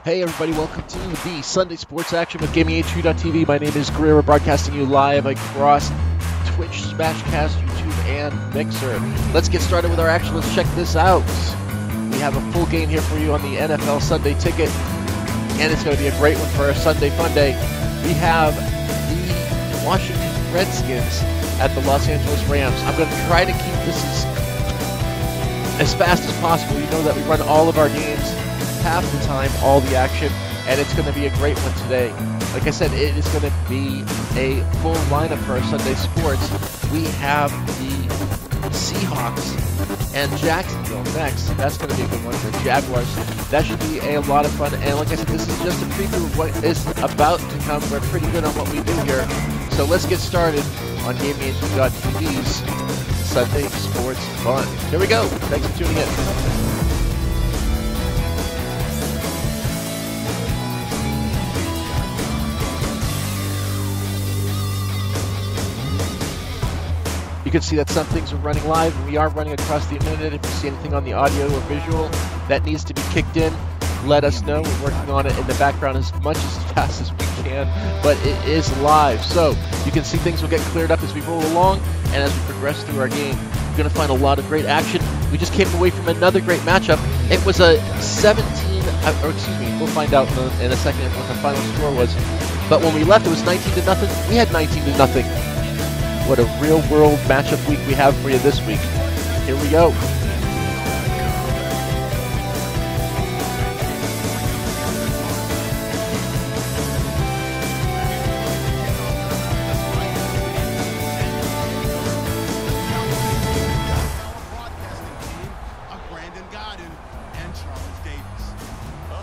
Hey everybody, welcome to the Sunday Sports Action with GamingHQ.tv. My name is Greer. We're broadcasting you live across Twitch, Smashcast, YouTube, and Mixer. Let's get started with our action. Let's check this out. We have a full game here for you on the NFL Sunday Ticket, and it's going to be a great one for our Sunday Fun Day. We have the Washington Redskins at the Los Angeles Rams. I'm going to try to keep this as fast as possible. You know that we run all of our games half the time, all the action, and it's going to be a great one today. Like I said, it is going to be a full lineup for our Sunday sports. We have the Seahawks and Jacksonville next. That's going to be a good one for Jaguars. That should be a lot of fun, and like I said, this is just a preview of what is about to come. We're pretty good on what we do here, so let's get started on GamingHQ.tv's Sunday Sports Fun. Here we go. Thanks for tuning in. You can see that some things are running live, and we are running across the internet. If you see anything on the audio or visual that needs to be kicked in, let us know. We're working on it in the background as much as fast as we can, but it is live. So you can see things will get cleared up as we roll along and as we progress through our game. You're going to find a lot of great action. We just came away from another great matchup. It was a 17, we'll find out in a second what the final score was. But when we left, it was 19-0. We had 19-0. What a real-world matchup week we have for you this week. Here we go.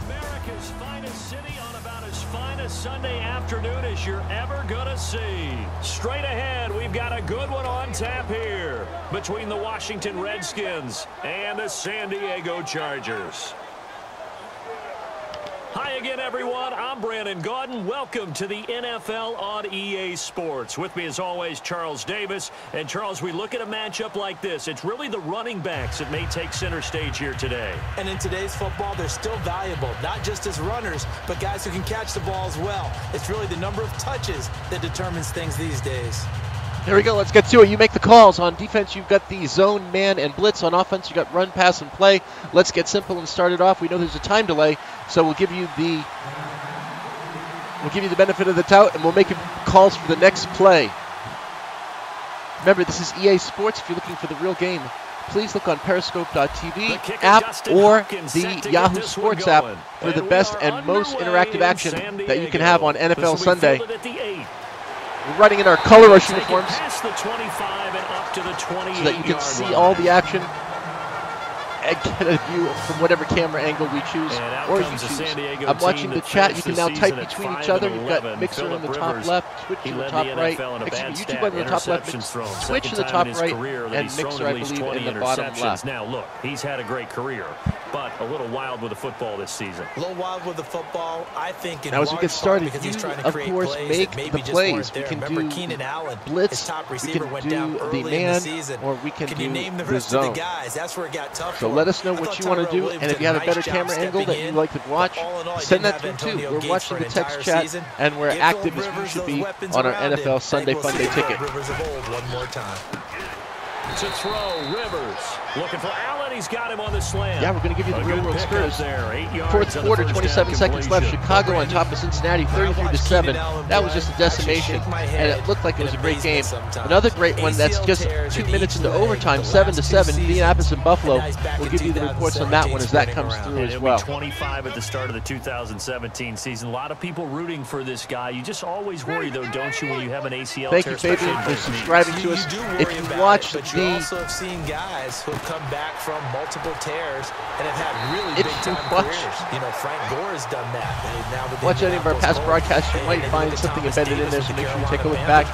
America's finest city on about as fine a Sunday afternoon as you're ever gonna see. Straight ahead, we've got a good one on tap here between the Washington Redskins and the San Diego Chargers. Hi again, everyone. I'm Brandon Gaudin. Welcome to the NFL on EA Sports. With me, as always, Charles Davis. And, Charles, we look at a matchup like this. It's really the running backs that may take center stage here today. And in today's football, they're still valuable, not just as runners, but guys who can catch the ball as well. It's really the number of touches that determines things these days. Here we go. Let's get to it. You make the calls. On defense, you've got the zone, man, and blitz. On offense, you've got run, pass, and play. Let's get simple and start it off. We know there's a time delay, so we'll give you the benefit of the doubt, and we'll make calls for the next play. Remember, this is EA Sports. If you're looking for the real game, please look on Periscope.tv app or the Yahoo Sports app for the best and most interactive action that you can have on NFL Sunday. We're running in our color rush uniforms so that you can see all the action and get a view from whatever camera angle we choose or you choose. I'm watching the chat. You can now type between each other. You've got Mixer in the top left, Twitch in the top right, YouTube in the top left, Twitch in the top right, and Mixer, I believe, in the bottom left. Now, look, he's had a great career, but a little wild with the football this season. A little wild with the football, I think. Now, as we get started, you, of course, make the plays. We can do blitz, we can do the man, or we can do the zone. That's where it got tough. So let us know what you want to do, and if you have a better camera angle that you like to watch, send that through too. We're watching the text chat, and we're active as we should be on our NFL Sunday Fun Day ticket. To throw, Rivers looking for Allen. He's got him on the slam. Yeah, we're going to give you the real-world scores. Fourth quarter, 27 seconds left. Chicago on top of Cincinnati, 33-7. That was just a decimation, and it looked like it was a great game. Another great one that's just 2 minutes into overtime, 7-7. Indianapolis and Buffalo. We'll give you the reports on that one as that comes through as well. 25 at the start of the 2017 season. A lot of people rooting for this guy. You just always worry, though, don't you, when you have an ACL tear? Thank you, Fabian, for subscribing to us. If you watch you also have seen guys who have come back from multiple tears and have had really big-time careers. You know, Frank Gore has done that. Watch any of our past broadcasts, you might find something embedded in there, so make sure you take a look back.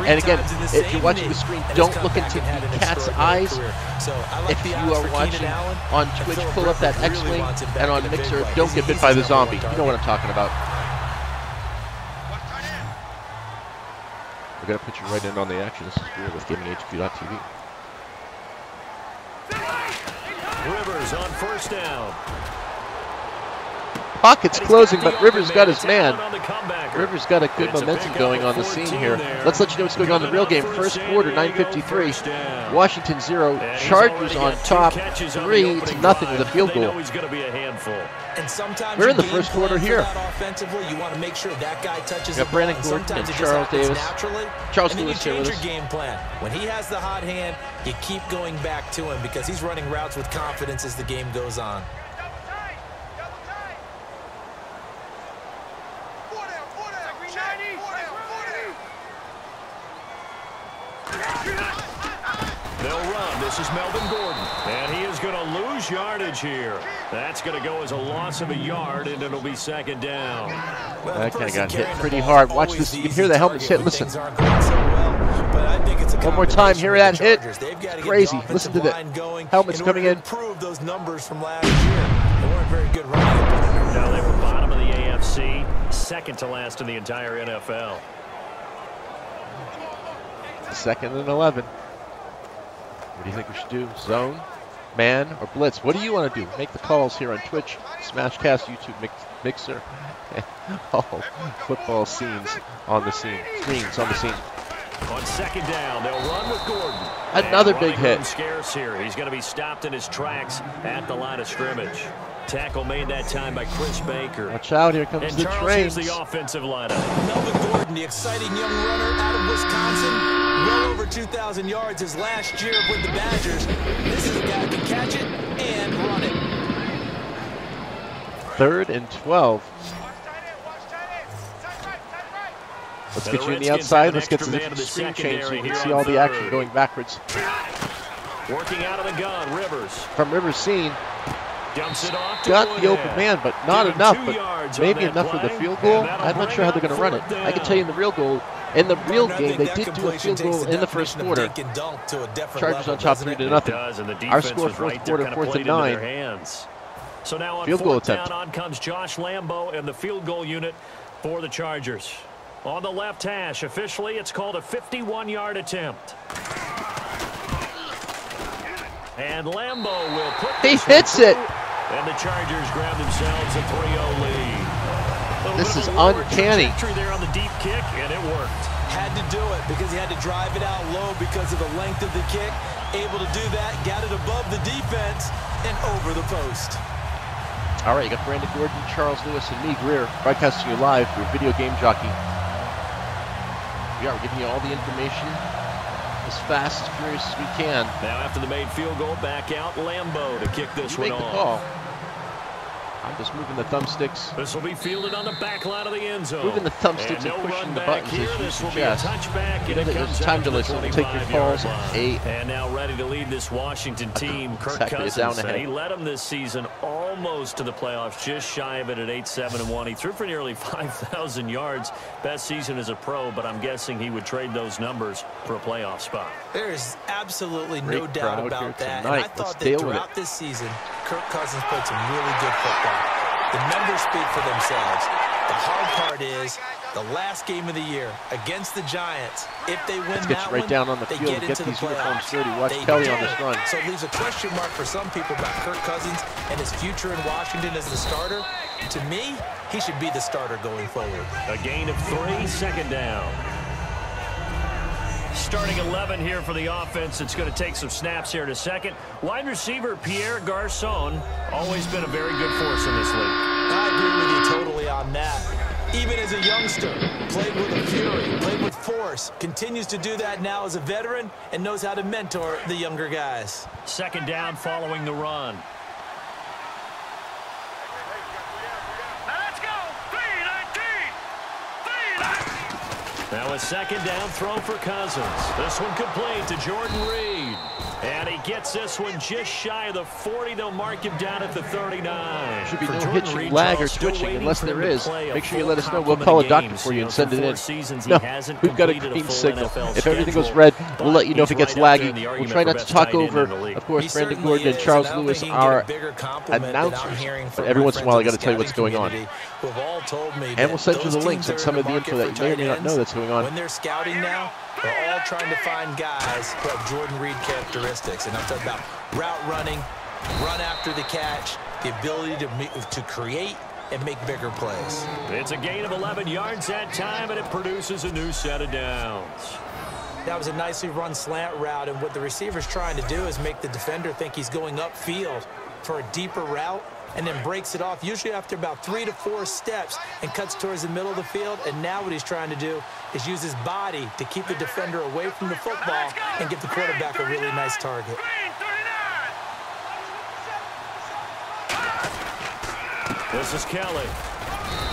And again, if you're watching the screen, don't look into the cat's eyes. If you are watching on Twitch, pull up that X-Wing, and on Mixer, don't get bit by the zombie. You know what I'm talking about. We're going to put you right in on the action. This is Greer with GamingHQ.tv. Rivers on first down. pocket's closing, but Rivers got his man. Rivers got a good momentum going on the scene here. Let's let you know what's going on in the real game. First quarter, 9:53. Washington 0, Chargers on top, 3-0 with a field goal. And sometimes we're in the first quarter here. Offensively, you want to make sure that guy touches the ball. Brandon Gordon and Charles Davis. Charles Lewis here with us. Game plan. When he has the hot hand, you keep going back to him because he's running routes with confidence as the game goes on. They'll run. This is Melvin Gordon. And he is going to lose yardage here. That's going to go as a loss of a yard, and it'll be second down. Well, that guy got hit pretty hard. Watch this. You can hear the helmets hit. Listen. One more time. Hear that hit. It's crazy. Listen to the helmets coming in. Improve those numbers from last year. They weren't very good running. Now they were bottom of the AFC, second to last in the entire NFL. 2nd and 11. What do you think we should do? Zone, man, or blitz? What do you want to do? Make the calls here on Twitch, Smashcast, YouTube, Mixer. All football scenes on the scene. Screens on the scene. On second down, they'll run with Gordon. Another big hit. Scarce here. He's going to be stopped in his tracks at the line of scrimmage. Tackle made that time by Chris Baker. Watch out, here comes the trains. The offensive lineup. Melvin Gordon, the exciting young runner out of Wisconsin. Well over 2,000 yards his last year with the Badgers. This is a guy who can catch it and run it. 3rd and 12. Let's get you in the outside. Let's get to the screen change so you can see all the action going backwards. Working out of the gun, Rivers. From Rivers' scene. Got the open man, but not enough. But maybe enough for the field goal. I'm not sure how they're going to run it. I can tell you in the real goal. In the real game, they did do a field goal in the first quarter. Chargers on top 3-0. Our score fourth quarter, 4th and 9. So now on field goal fourth attempt. Down, on comes Josh Lambo and the field goal unit for the Chargers. On the left hash, officially, it's called a 51-yard attempt. And Lambo will put He hits it. And the Chargers grab themselves a 3-0 lead. This is uncanny. There on the deep kick, and it worked. Had to do it because he had to drive it out low because of the length of the kick. Able to do that, got it above the defense and over the post. All right, you got Brandon Gordon, Charles Lewis, and me, Greer, broadcasting you live through Video Game Jockey. We are giving you all the information as fast, as furious as we can. Now after the made field goal, back out Lambo to kick this one off. Make the call. I'm just moving the thumbsticks. This will be fielded on the back line of the end zone. Moving the thumbsticks and pushing the buttons as you suggest. You know that there's time to listen. We'll take your calls at 8. And now ready to lead this Washington team, Kirk Cousins. And he led them this season almost to the playoffs, just shy of it at 8-7-1. He threw for nearly 5,000 yards. Best season as a pro, but I'm guessing he would trade those numbers for a playoff spot. There is absolutely no doubt about that. And I thought that throughout this season, Kirk Cousins played some really good football. The numbers speak for themselves. The hard part is the last game of the year against the Giants. If they win Let's get you right down on the field and get these uniforms dirty. Watch Kelly on this run. So it leaves a question mark for some people about Kirk Cousins and his future in Washington as the starter. To me, he should be the starter going forward. A gain of 3, second down. Starting 11 here for the offense. It's going to take some snaps here in a second. Wide receiver Pierre Garçon, always been a very good force in this league. I agree with you totally on that. Even as a youngster, played with a fury, played with force, continues to do that now as a veteran and knows how to mentor the younger guys. Second down following the run. Now a second down throw for Cousins. This one complete to Jordan Reed. And he gets this one just shy of the 40. They'll mark him down at the 39. Should be no hitching, lag, or twitching. Unless there is, make sure you let us know. We'll call a doctor for you and send it in. No, we've got a green signal. If everything goes red, we'll let you know if it gets laggy. We'll try not to talk over, of course, Brandon Gordon and Charles Lewis are announcers. But every once in a while, I got to tell you what's going on. And we'll send you the links and some of the info that you may or may not know that's going on. When they're scouting now, they're all trying to find guys who have Jordan Reed characteristics. And I'm talking about route running, run after the catch, the ability to create and make bigger plays. It's a gain of 11 yards that time, and it produces a new set of downs. That was a nicely run slant route, and what the receiver's trying to do is make the defender think he's going upfield for a deeper route, and then breaks it off, usually after about 3 to 4 steps, and cuts towards the middle of the field. And now what he's trying to do is use his body to keep the defender away from the football and give the quarterback a really nice target. This is Kelly.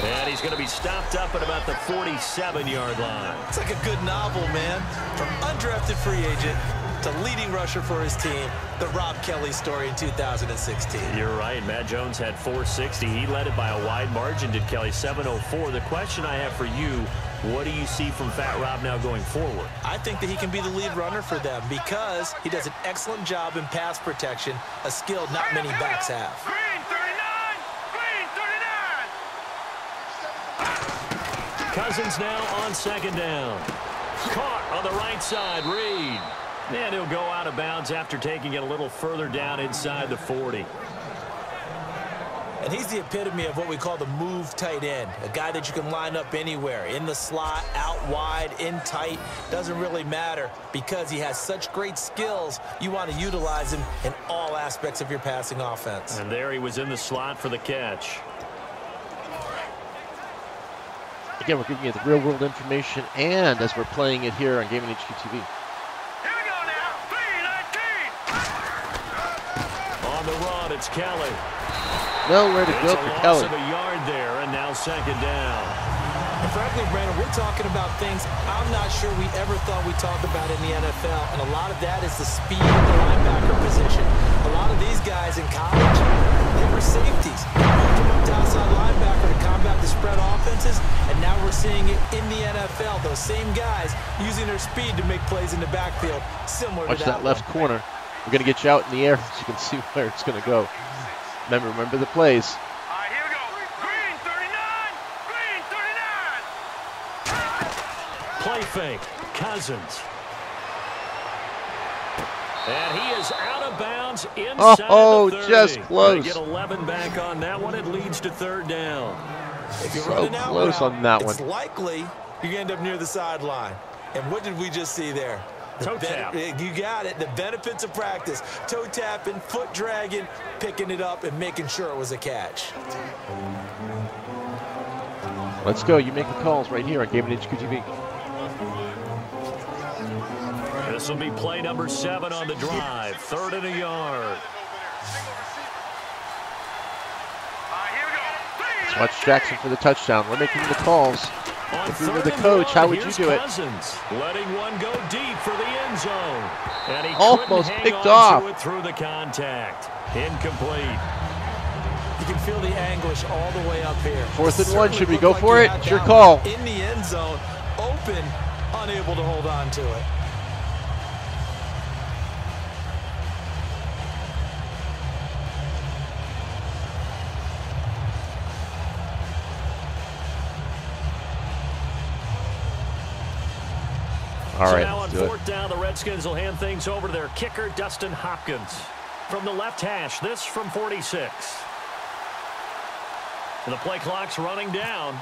And he's going to be stopped up at about the 47-yard line. It's like a good novel, man. From undrafted free agent to leading rusher for his team, the Rob Kelly story in 2016. You're right. Matt Jones had 460. He led it by a wide margin, did Kelly, 704. The question I have for you, what do you see from Fat Rob now going forward? I think that he can be the lead runner for them because he does an excellent job in pass protection, a skill not many backs have. Cousins now on second down. Caught on the right side, Reed. And he'll go out of bounds after taking it a little further down inside the 40. And he's the epitome of what we call the move tight end, a guy that you can line up anywhere, in the slot, out wide, in tight, doesn't really matter because he has such great skills. You want to utilize him in all aspects of your passing offense. And there he was in the slot for the catch. Again, we're giving you the real-world information, and as we're playing it here on Gaming HQ TV. Here we go now, 3-19. On the run, it's Kelly. Nowhere to go for Kelly. It's a loss of a yard there, and now second down. And frankly, Brandon, we're talking about things I'm not sure we ever thought we'd talk about in the NFL, and a lot of that is the speed of the linebacker position. A lot of these guys in college, they were safeties. Moved them up to outside linebacker to combat the spread offenses, and now we're seeing it in the NFL. Those same guys using their speed to make plays in the backfield, similar Watch to that left corner. We're going to get you out in the air so you can see where it's going to go. Remember the plays. All right, here we go. Green 39. Play fake. Cousins. And he is out of bounds inside the 30. Just close. They get 11 back on that one. It leads to third down. If you're So running out close on that it's one. likely you're going to end up near the sideline. And what did we just see there? Toe tap. You got it. The benefits of practice. Toe tapping, foot dragging, picking it up, and making sure it was a catch. Let's go. You make the calls right here on Gaming HQ TV. This will be play number 7 on the drive. 3rd and a yard. Let's watch Jackson for the touchdown. We're making the calls. If we were the coach, how would you do it? Cousins letting one go deep for the end zone. And he almost couldn't picked hang on off to it through the contact. Incomplete. You can feel the anguish all the way up here. 4th and 1. Should we go for it? It's your call. In the end zone, open, unable to hold on to it. All right, now on let's do 4th down, the Redskins will hand things over to their kicker, Dustin Hopkins. From the left hash, this from 46. And the play clock's running down.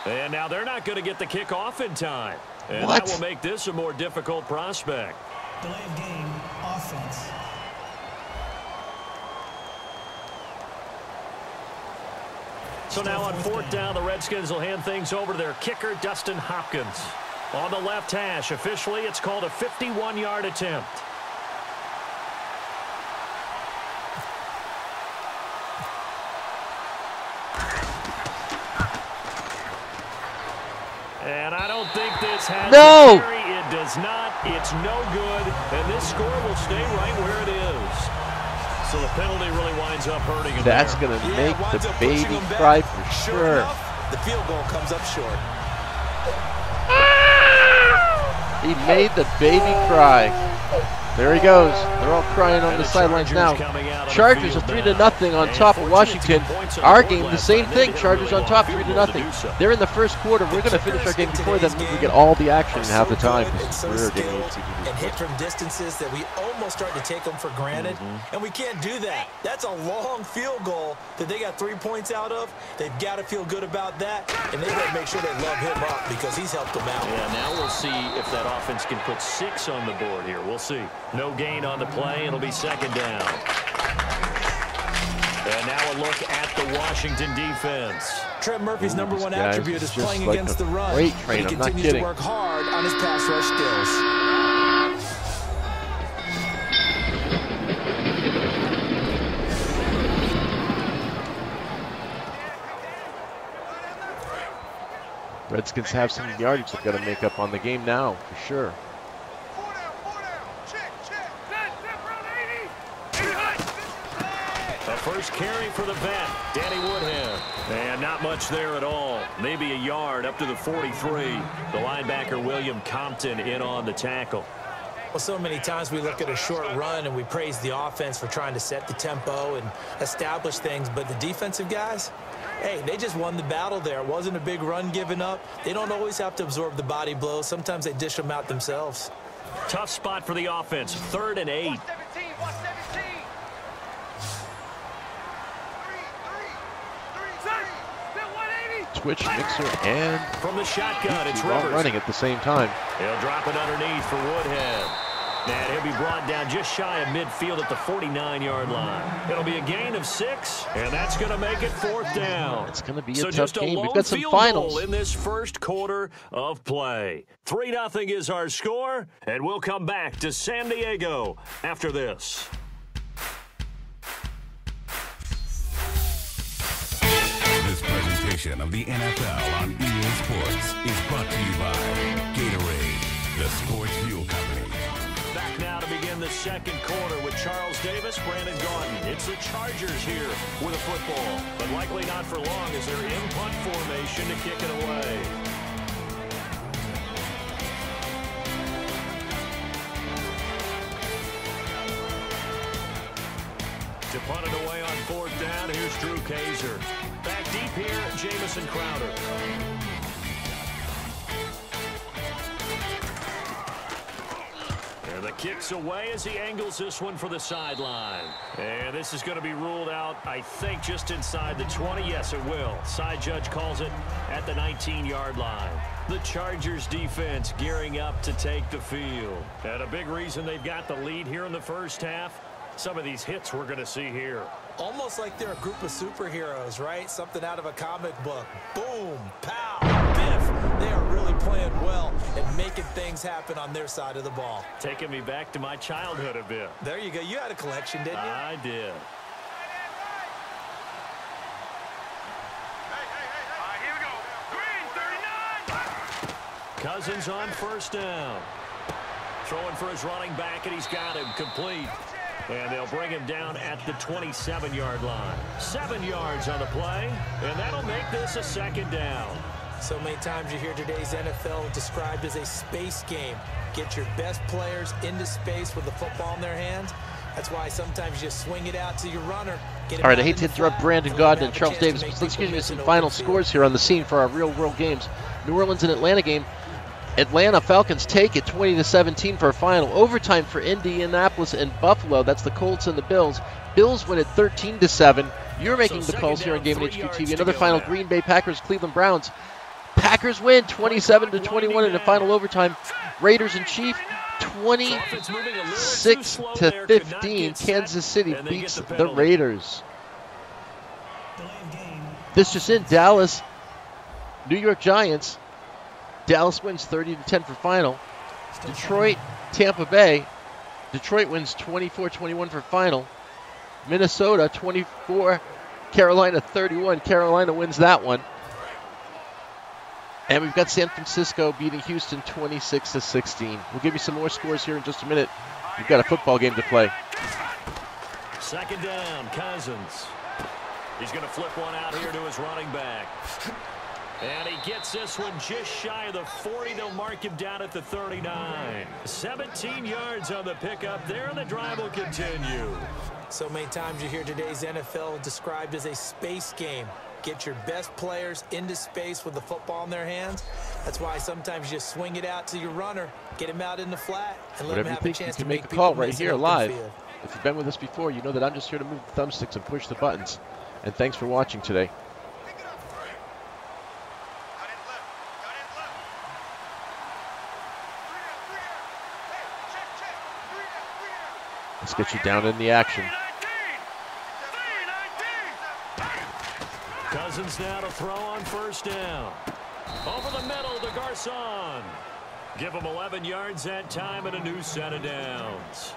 And now they're not going to get the kick off in time. And that will make this a more difficult prospect. Delay of game, offense. So now on 4th down, the Redskins will hand things over to their kicker, Dustin Hopkins. On the left hash, officially, it's called a 51-yard attempt. And I don't think this has no. a carry. It does not. It's no good. And this score will stay right where it is. So the penalty really winds up hurting him. That's going to make the baby cry for sure. The field goal comes up short. He made the baby cry. There he goes. They're all crying on the sidelines now. Chargers are 3-0 on top of Washington. Our game, the same thing. Chargers on top, 3-0. They're in the first quarter. We're going to finish our game before them. We get all the action in half the time. And hit from distances that we almost start to take them for granted, and we can't do that. That's a long field goal that they got 3 points out of. They've got to feel good about that, and they got to make sure they love him up because he's helped them out. Yeah, now we'll see if that offense can put 6 on the board here. We'll see. No gain on the play. It'll be second down. And now a look at the Washington defense. Trent Murphy's number one attribute is playing against the run. Great He train, I'm not continues kidding. to work hard on his pass rush skills. Redskins have some yardage they've got to make up on the game now, for sure. The first carry for the vet, Danny Woodhead. And not much there at all. Maybe a yard up to the 43. The linebacker, William Compton, in on the tackle. Well, so many times we look at a short run and we praise the offense for trying to set the tempo and establish things, but the defensive guys, hey, they just won the battle there. It wasn't a big run given up. They don't always have to absorb the body blows. Sometimes they dish them out themselves. Tough spot for the offense, 3rd and 8. Twitch, Mixer, and from the shotgun, it's all Rivers running at the same time. He'll drop it underneath for Woodhead. And he'll be brought down just shy of midfield at the 49-yard line. It'll be a gain of 6, and that's going to make it 4th down. It's going to be so a tough just game. A We've got some field finals goal in this first quarter of play. 3-0 is our score, and we'll come back to San Diego after this. This presentation of the NFL on EA Sports is brought to you by Gatorade, the sports fuel company. Back now to begin the second quarter with Charles Davis, Brandon Gaudin. It's the Chargers here with a football, but likely not for long as they're in punt formation to kick it away. To punt it away on 4th down, here's Drew Kaiser. Back deep here, Jamison Crowder. The kick's away as he angles this one for the sideline. And this is going to be ruled out, I think, just inside the 20. Yes, it will. Side judge calls it at the 19-yard line. The Chargers defense gearing up to take the field. And a big reason they've got the lead here in the first half, some of these hits we're going to see here. Almost like they're a group of superheroes, right? Something out of a comic book. Boom, pow, biff. They are really playing well and making things happen on their side of the ball. Taking me back to my childhood a bit. There you go. You had a collection, didn't you? I did. Here we go. Green, 39. Cousins on 1st down. Throwing for his running back, and he's got him complete. And they'll bring him down at the 27-yard line. 7 yards on the play, and that'll make this a 2nd down. So many times you hear today's NFL described as a space game. Get your best players into space with the football in their hands. That's why sometimes you just swing it out to your runner. All right, I hate to interrupt Brandon Gaudin and Charles Davis, but let's give you some final scores here on the scene for our real-world games. New Orleans and Atlanta game. Atlanta Falcons take it 20-17 for a final. Overtime for Indianapolis and Buffalo. That's the Colts and the Bills. Bills win it 13-7. You're making the calls here on Game and HQ TV. Another final, Green Bay Packers, Cleveland Browns. Packers win 27-21 in the final overtime. Raiders and Chiefs 26-15. Kansas City beats the Raiders. This just in, Dallas, New York Giants. Dallas wins 30-10 for final. Detroit, Tampa Bay. Detroit wins 24-21 for final. Minnesota 24, Carolina 31. Carolina wins that one. And we've got San Francisco beating Houston 26-16. We'll give you some more scores here in just a minute. We've got a football game to play. 2nd down, Cousins. He's going to flip one out here to his running back. And he gets this one just shy of the 40. They'll mark him down at the 39. 17 yards on the pickup there, and the drive will continue. So many times you hear today's NFL described as a space game. Get your best players into space with the football in their hands. That's why sometimes you just swing it out to your runner, get him out in the flat, and let him have a chance to make a call right here live. If you've been with us before, you know that I'm just here to move the thumbsticks and push the buttons. And thanks for watching today. Let's get you down in the action. Cousins now to throw on first down. Over the middle to Garcon. Give him 11 yards that time and a new set of downs.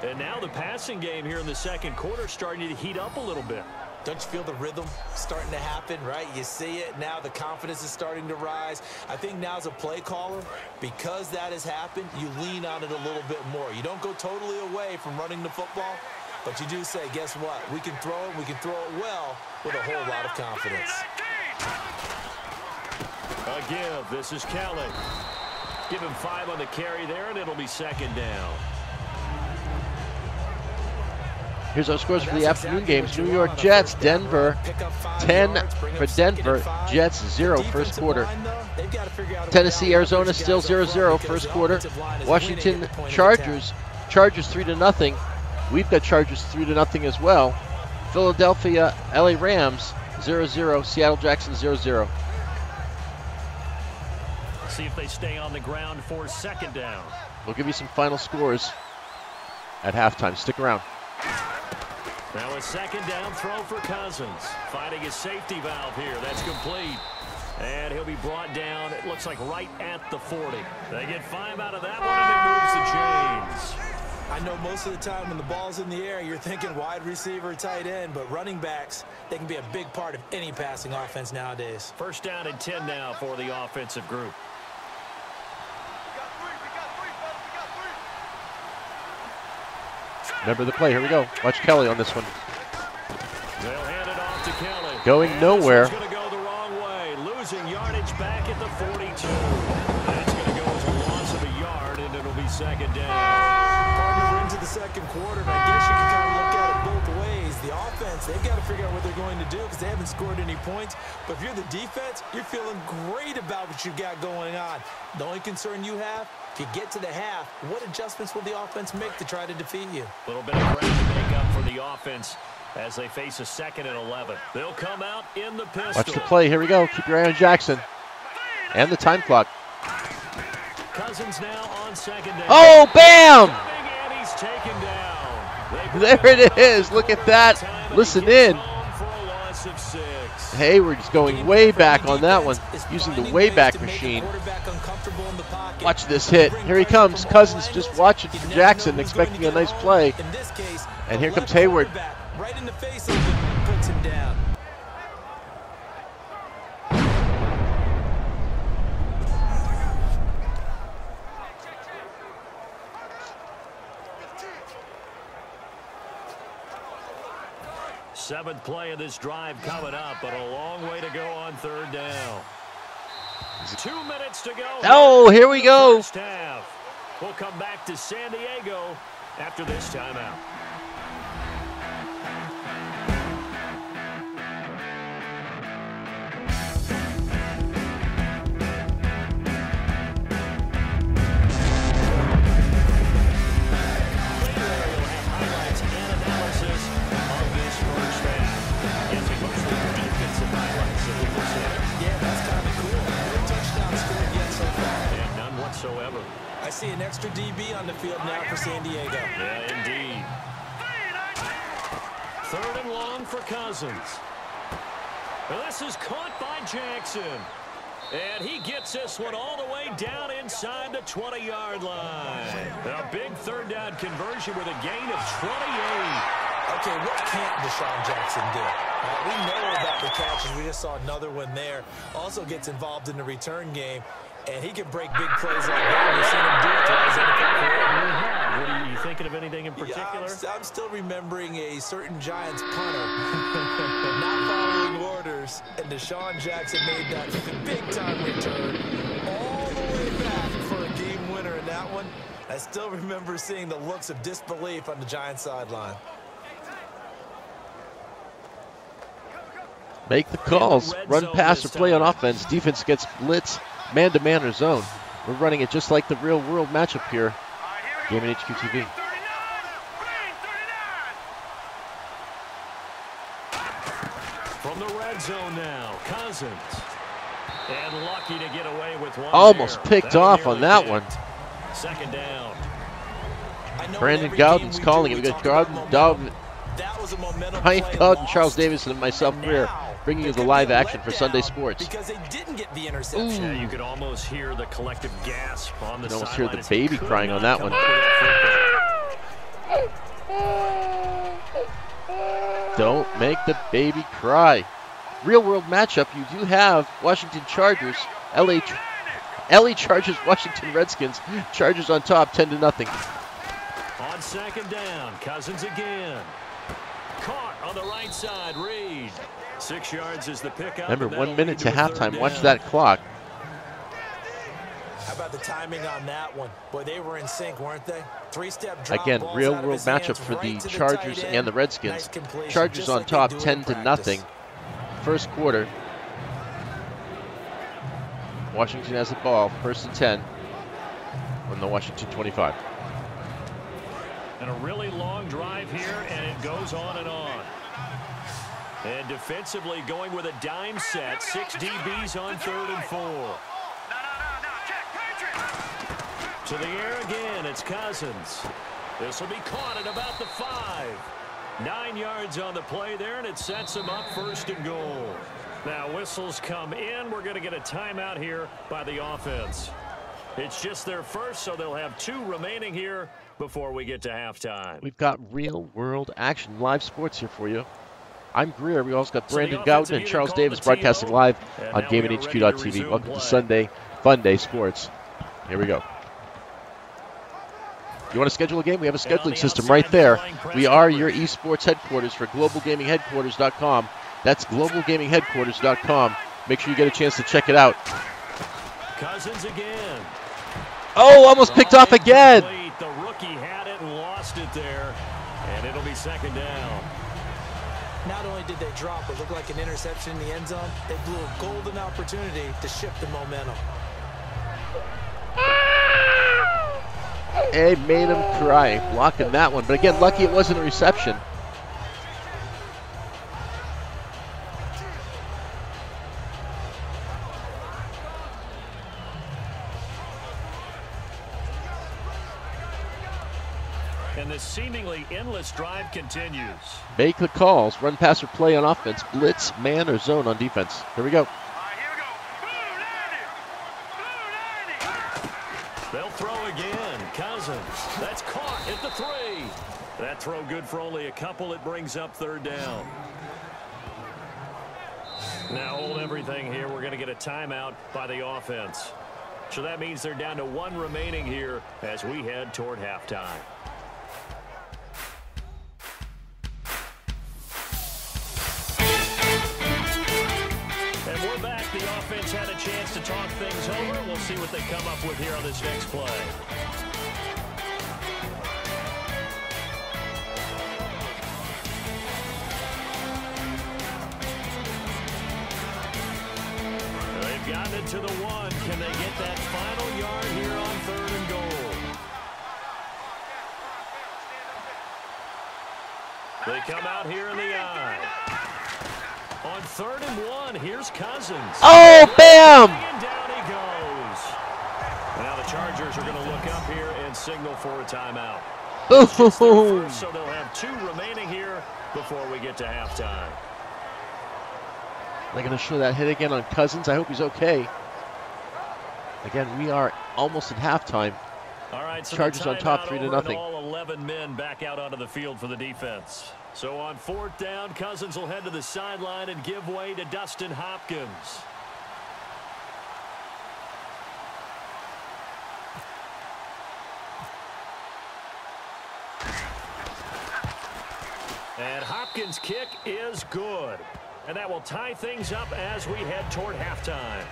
And now the passing game here in the second quarter starting to heat up a little bit. Don't you feel the rhythm starting to happen, right? You see it now. The confidence is starting to rise. I think now as a play caller, because that has happened, you lean on it a little bit more. You don't go totally away from running the football, but you do say, guess what? We can throw it. We can throw it well with a whole lot of confidence. A give. This is Kelly. Give him 5 on the carry there, and it'll be second down. Here's our scores for the afternoon games. New York Jets, Denver, 10 for Denver. Jets, 0 first quarter. Tennessee, Arizona, still 0-0 first quarter. Washington, Chargers 3-0. We've got Chargers 3-0 as well. Philadelphia, LA Rams, 0-0. Seattle, Jackson, 0-0. See if they stay on the ground for second down. We'll give you some final scores at halftime. Stick around. Now a second down throw for Cousins. Finding his safety valve here. That's complete. And he'll be brought down, it looks like right at the 40. They get 5 out of that one, and it moves the chains. I know most of the time when the ball's in the air, you're thinking wide receiver, tight end, but running backs, they can be a big part of any passing offense nowadays. First down and 10 now for the offensive group. Remember the play. Here we go. Watch Kelly on this one. They'll hand it off to Kelly. Going nowhere. It's going to go the wrong way. Losing yardage back at the 42. That's going to go as a loss of a yard, and it'll be second down. We're into the second quarter, and I guess you can kind of look at it both ways. The offense, they've got to figure out what they're going to do because they haven't scored any points. But if you're the defense, you're feeling great about what you've got going on. The only concern you have, if you get to the half, what adjustments will the offense make to try to defeat you? A little bit of ground to make up for the offense as they face a 2nd and 11. They'll come out in the pistol. Watch the play. Here we go. Keep your eye on Jackson. And the time clock. Cousins now on second down. Oh, bam! And he's taken down. There it is. Look at that. Listen in. Hayward's going way back on that one, using the Wayback Machine. Watch this hit. Here he comes. Cousins just watching for Jackson, expecting a nice play. And here comes Hayward. Right in the face of him, puts him down. Seventh play of this drive coming up, but a long way to go on third down. 2 minutes to go. Oh, here we go. First half. We'll come back to San Diego after this timeout. I see an extra DB on the field now for San Diego. Yeah, indeed. 3rd and long for Cousins. Well, this is caught by Jackson. And he gets this one all the way down inside the 20-yard line. A big 3rd down conversion with a gain of 28. Okay, what can't Deshaun Jackson do? We know about the catches. We just saw another one there. Also gets involved in the return game. And he can break big plays like that. We've seen him do it throughout his NFL career. What are you thinking of anything in particular? Yeah, I'm still remembering a certain Giants punter not following orders, and Deshaun Jackson made that big-time return all the way back for a game winner in that one. I still remember seeing the looks of disbelief on the Giants sideline. Make the calls. Run, pass, or play on offense. Defense gets blitz, man-to-man or zone. We're running it just like the real-world matchup here. Game and HQ TV. From the red zone now, Cousins. And lucky to get away with one. Almost there. picked off on that one. Second down. Brandon Gowden's calling it. We got Gowden, Ryan Gowden, Charles Davis, and myself, Greer, bringing you the live action for Sunday Sports. Because they didn't get the interception. Yeah, you could almost hear the collective gasp on the sideline. You can almost hear the baby crying on that one. Don't make the baby cry. Real world matchup, you do have Washington Chargers, LA Chargers, Washington Redskins. Chargers on top, 10-0. On second down, Cousins again. Caught on the right side, Reed. 6 yards is the pickup. Remember, 1 minute to halftime. Watch that clock. How about the timing on that one? Boy, they were in sync, weren't they? Three-step drop. Again, balls real out of world his matchup hands for right the to Chargers tight and end. the Redskins. Nice completion, Chargers just on like top, they do 10-0. in First quarter. Washington has the ball, 1st and 10 on the Washington 25. And a really long drive here, and it goes on and on. And defensively going with a dime set, 6 DBs on 3rd and 4. To the air again, it's Cousins. This will be caught at about the 5. 9 yards on the play there, and it sets him up 1st and goal. Now whistles come in. We're going to get a timeout here by the offense. It's just their first, so they'll have 2 remaining here before we get to halftime. We've got real world action, live sports here for you. I'm Greer. We also got Brandon Gowden and Charles Davis broadcasting live on GameandHQ.tv. Welcome to Sunday Fun Day Sports. Here we go. You want to schedule a game? We have a scheduling system right there. We are your esports headquarters for globalgamingheadquarters.com. That's globalgamingheadquarters.com. Make sure you get a chance to check it out. Cousins again. Oh, almost picked off again. The rookie had it and lost it there, and it'll be 2nd down. Not only did they drop what looked like an interception in the end zone, they blew a golden opportunity to shift the momentum. It made him cry, blocking that one. But again, lucky it wasn't a reception. And this seemingly endless drive continues. Make the calls. Run, pass, or play on offense. Blitz, man, or zone on defense. Here we go. They'll throw again. Cousins. That's caught at the 3. That throw good for only a couple. It brings up 3rd down. Now hold everything here. We're going to get a timeout by the offense. So that means they're down to 1 remaining here as we head toward halftime. And we're back. The offense had a chance to talk things over. We'll see what they come up with here on this next play. They've gotten it to the 1. Can they get that final yard here on 3rd and goal? They come out here in the eye. On 3rd and 1, here's Cousins. Oh, bam! And down he goes. Now the Chargers are going to look up here and signal for a timeout. Boom! So they'll have 2 remaining here before we get to halftime. They're going to show that hit again on Cousins. I hope he's okay. Again, we are almost at halftime. All right, so Chargers on top, 3-0. All 11 men back out onto the field for the defense. So on 4th down, Cousins will head to the sideline and give way to Dustin Hopkins. And Hopkins' kick is good. And that will tie things up as we head toward halftime.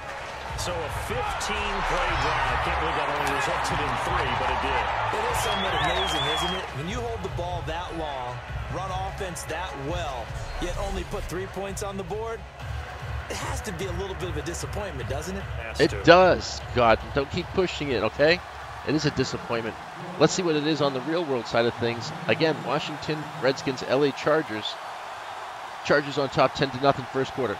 So a 15-play drive. Can't believe that only resulted in 3, but it did. It is somewhat amazing, isn't it? When you hold the ball that long, run offense that well, yet only put 3 points on the board, it has to be a little bit of a disappointment, doesn't it? It does. God, don't keep pushing it, okay? It is a disappointment. Let's see what it is on the real-world side of things. Again, Washington Redskins, LA Chargers. Chargers on top 10-0 first quarter.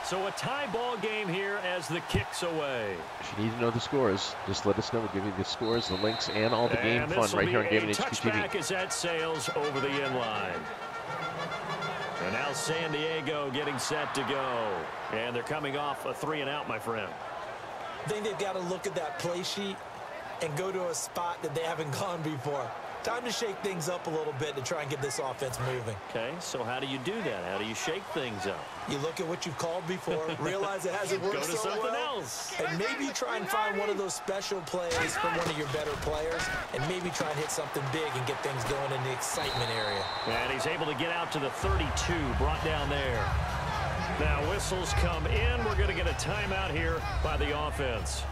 So a tie ball game here as the kick's away. If you need to know the scores, just let us know. We'll give you the scores, the links, and all the game fun right here on Gaming HQ TV. Touchback as that sails over the inline. And now San Diego getting set to go. And they're coming off a 3-and-out, my friend. I think they've got to look at that play sheet and go to a spot that they haven't gone before. Time to shake things up a little bit to try and get this offense moving. Okay, so how do you do that? How do you shake things up? You look at what you've called before, realize it hasn't worked Go to so something well, else. and maybe try and find one of those special plays from one of your better players, and maybe try and hit something big and get things going in the excitement area. And he's able to get out to the 32, brought down there. Now whistles come in. We're going to get a timeout here by the offense.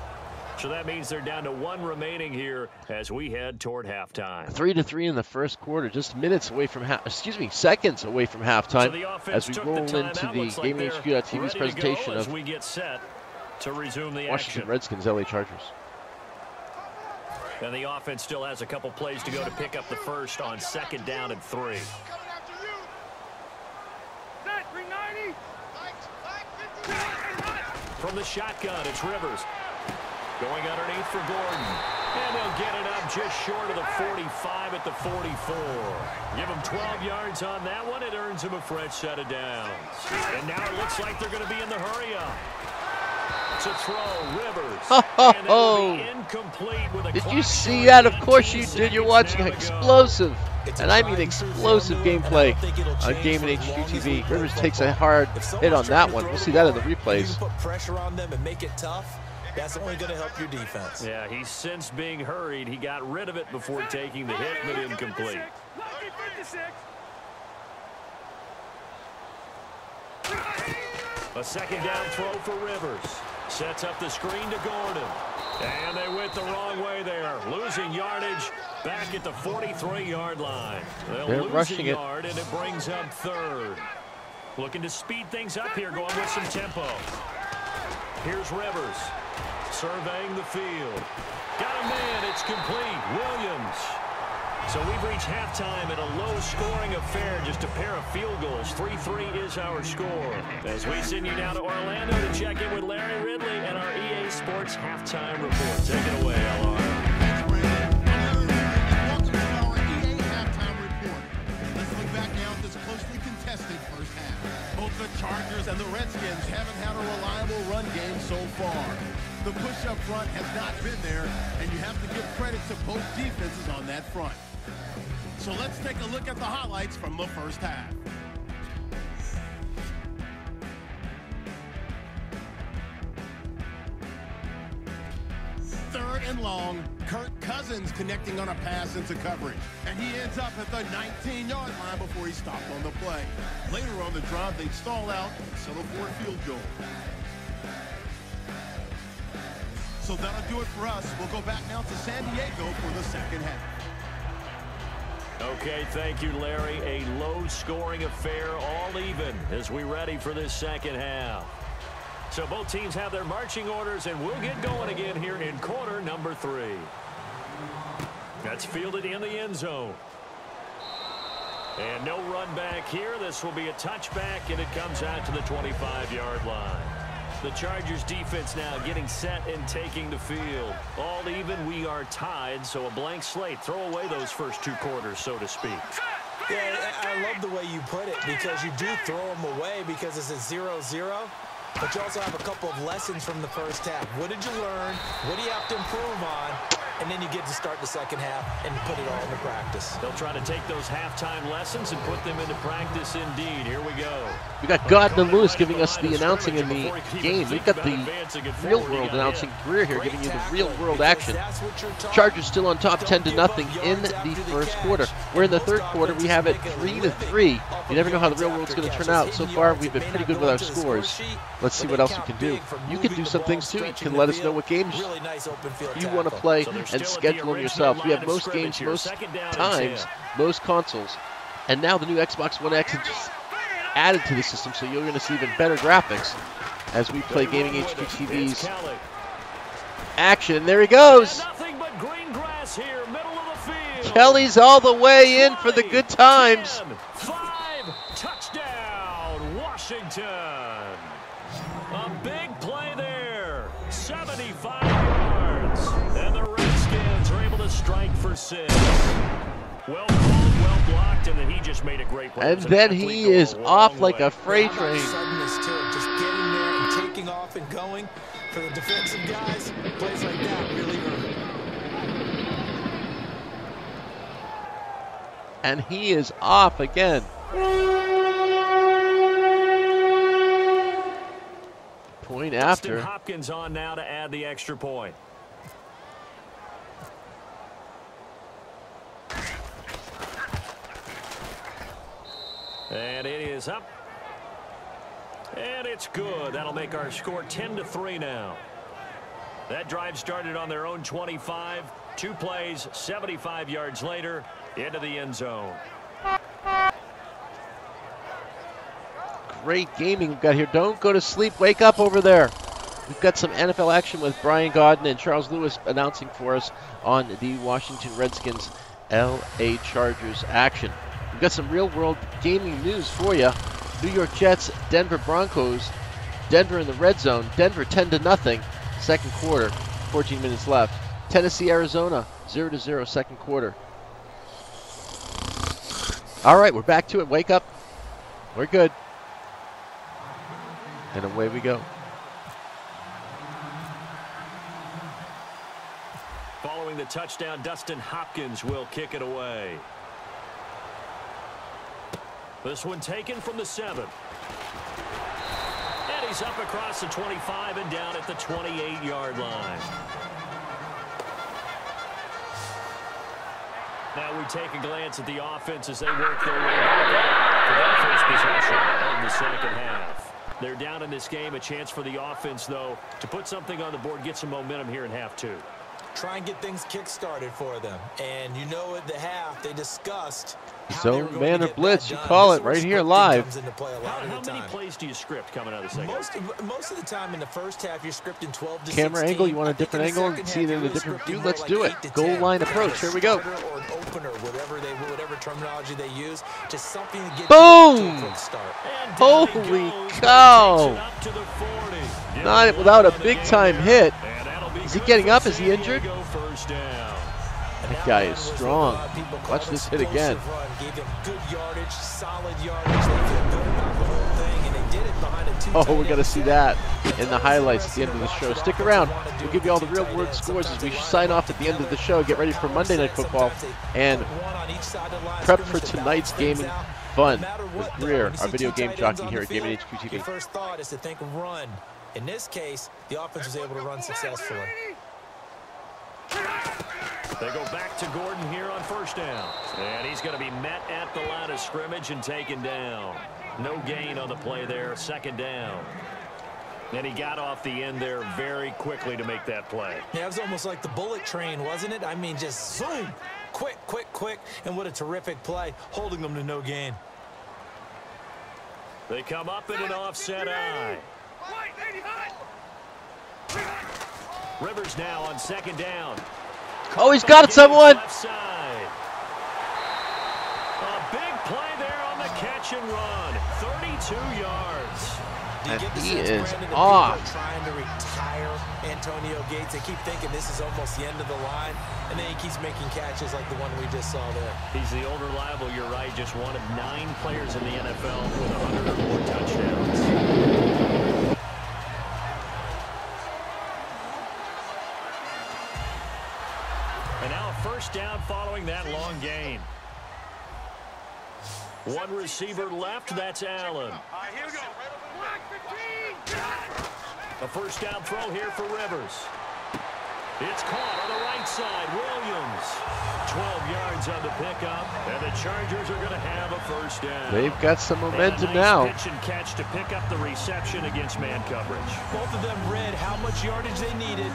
So that means they're down to 1 remaining here as we head toward halftime. 3-3 in the first quarter, just seconds away from halftime. So as we roll into the Gaming HQ.TV's presentation of we get set to resume the Washington action. Redskins, LA Chargers. And the offense still has a couple plays to go to pick up the first on 2nd down and 3. From the shotgun, it's Rivers. Going underneath for Gordon. And they'll get it up just short of the 45 at the 44. Give him 12 yards on that one. It earns him a fresh set of downs. And now it looks like they're going to be in the hurry-up. To throw, Rivers. And that will be incomplete with a Did clock you see showing that? Of course you 18 did. You're seconds watching now to go. explosive, and I mean tried and true explosive formula, gameplay and I don't think it'll on change Gaming for as HQ long as we TV. play Rivers takes a football. hard If hit someone's on trying that to one. throw We'll the see that in the ball, You replays. put pressure on them and make it tough. That's only going to help your defense. Yeah, he's since being hurried. He got rid of it before taking the hit, but incomplete. A 2nd down throw for Rivers. Sets up the screen to Gordon. And they went the wrong way there. Losing yardage back at the 43-yard line. They're rushing it. Yard, and it brings up 3rd. Looking to speed things up here, going with some tempo. Here's Rivers. Surveying the field. Got a man. It's complete. Williams. So we've reached halftime in a low-scoring affair. Just a pair of field goals. 3-3 is our score. As we send you down to Orlando to check in with Larry Ridley and our EA Sports halftime report. Take it away, LR. Thanks, Brandon. Welcome to our EA halftime report. Let's look back now at this closely contested first half. Both the Chargers and the Redskins haven't had a reliable run game so far. The push up front has not been there, and you have to give credit to both defenses on that front. So let's take a look at the highlights from the first half. Third and long, Kirk Cousins connecting on a pass into coverage. And he ends up at the 19-yard line before he stopped on the play. Later on the drive, they stall out and settle for a field goal. So that'll do it for us. We'll go back now to San Diego for the second half. Okay, thank you, Larry. A low-scoring affair, all even, as we ready for this second half. So both teams have their marching orders, and we'll get going again here in quarter number 3. That's fielded in the end zone. And no run back here. This will be a touchback, and it comes out to the 25-yard line. The Chargers defense now getting set and taking the field. All even, we are tied, so a blank slate. Throw away those first 2 quarters, so to speak. Yeah, I love the way you put it, because you do throw them away because it's a 0-0. But you also have a couple of lessons from the first half. What did you learn? What do you have to improve on? and then you get to start the second half and put it all into practice. They'll try to take those halftime lessons and put them into practice indeed. Here we go. We got Gardner Lewis giving us the announcing in the game. We've got the real-world announcing Greer here giving you the real-world action. Chargers still on top 10-0 in the first quarter. We're in the third quarter. We have it 3-3. You never know how the real world's going to turn out. So far, we've been pretty good with our scores. Let's see what else we can do. You can do some things too. You can let us know what games you want to play and schedule them yourselves. We have most games, most times, most consoles. And now the new Xbox One X is just added to the system, so you're going to see even better graphics as we play Gaming HQ TV's action. And there he goes. Kelly's all the way in for the good times. 5, touchdown, Washington. A big play there, 75 yards. And the Redskins are able to strike for 6. Well called, well blocked, and then he just made a great play. And then he is off like a freight train. Suddenness to it, just getting there and taking off and going. For the defensive guys, plays like that really hurt. And he is off again. Point after. Dustin Hopkins on now to add the extra point. And it is up. And it's good. That'll make our score 10-3 now. That drive started on their own 25. 2 plays, 75 yards later, into the end zone. Great gaming we've got here. Don't go to sleep. Wake up over there. We've got some NFL action with Brian Godden and Charles Lewis announcing for us on the Washington Redskins LA Chargers action. We've got some real-world gaming news for you. New York Jets, Denver Broncos. Denver in the red zone. Denver 10-0. Second quarter. 14 minutes left. Tennessee, Arizona, 0-0 second quarter. All right, we're back to it. Wake up. We're good. And away we go. Following the touchdown, Dustin Hopkins will kick it away. This one taken from the 7. And he's up across the 25 and down at the 28-yard line. Now we take a glance at the offense as they work their way back for their first possession of the second half. They're down in this game. A chance for the offense, though, to put something on the board, get some momentum here in half 2. Try and get things kick-started for them. And you know at the half, they discussed Zone, man, or blitz, you call it right here live. How many plays do you script coming out of the second? Most of the time in the first half, you're scripting 12 to 16. Camera angle, you want a different angle and see it in a different view? Let's do it. Goal line approach. Here we go. Or an opener, whatever terminology they use. Just something to get boom! to a quick start. Holy cow! Not without a big-time hit. Is he getting up? Is he injured? That guy is strong. Watch this hit again. Oh, we're going to see that in the highlights at the end of the show. Stick around. We'll give you all the real-world scores as we sign off at the end of the show. Get ready for Monday Night Football and prep for tonight's gaming fun with Greer, our video game jockey here at Gaming HQ TV. First thought is to think run. In this case, the offense was able to run successfully. They go back to Gordon here on first down. And he's going to be met at the line of scrimmage and taken down. No gain on the play there, second down. And he got off the end there very quickly to make that play. Yeah, it was almost like the bullet train, wasn't it? I mean, just zoom, quick, and what a terrific play, holding them to no gain. They come up in an offset eye. Rivers now on second down. Oh, he's got it, someone. A big play there on the catch and run. 32 yards. And he is off. Trying to retire Antonio Gates. They keep thinking this is almost the end of the line, and then he keeps making catches like the one we just saw there. He's the old reliable, you're right, just one of 9 players in the NFL with 100 or more touchdowns. And now a first down following that long gain. One receiver left, that's Allen. Here we go. A first down throw here for Rivers. It's caught on the right side. Williams. 12 yards on the pickup, and the Chargers are going to have a first down. They've got some momentum nice now. Pitch and catch to pick up the reception against man coverage. Both of them read how much yardage they needed,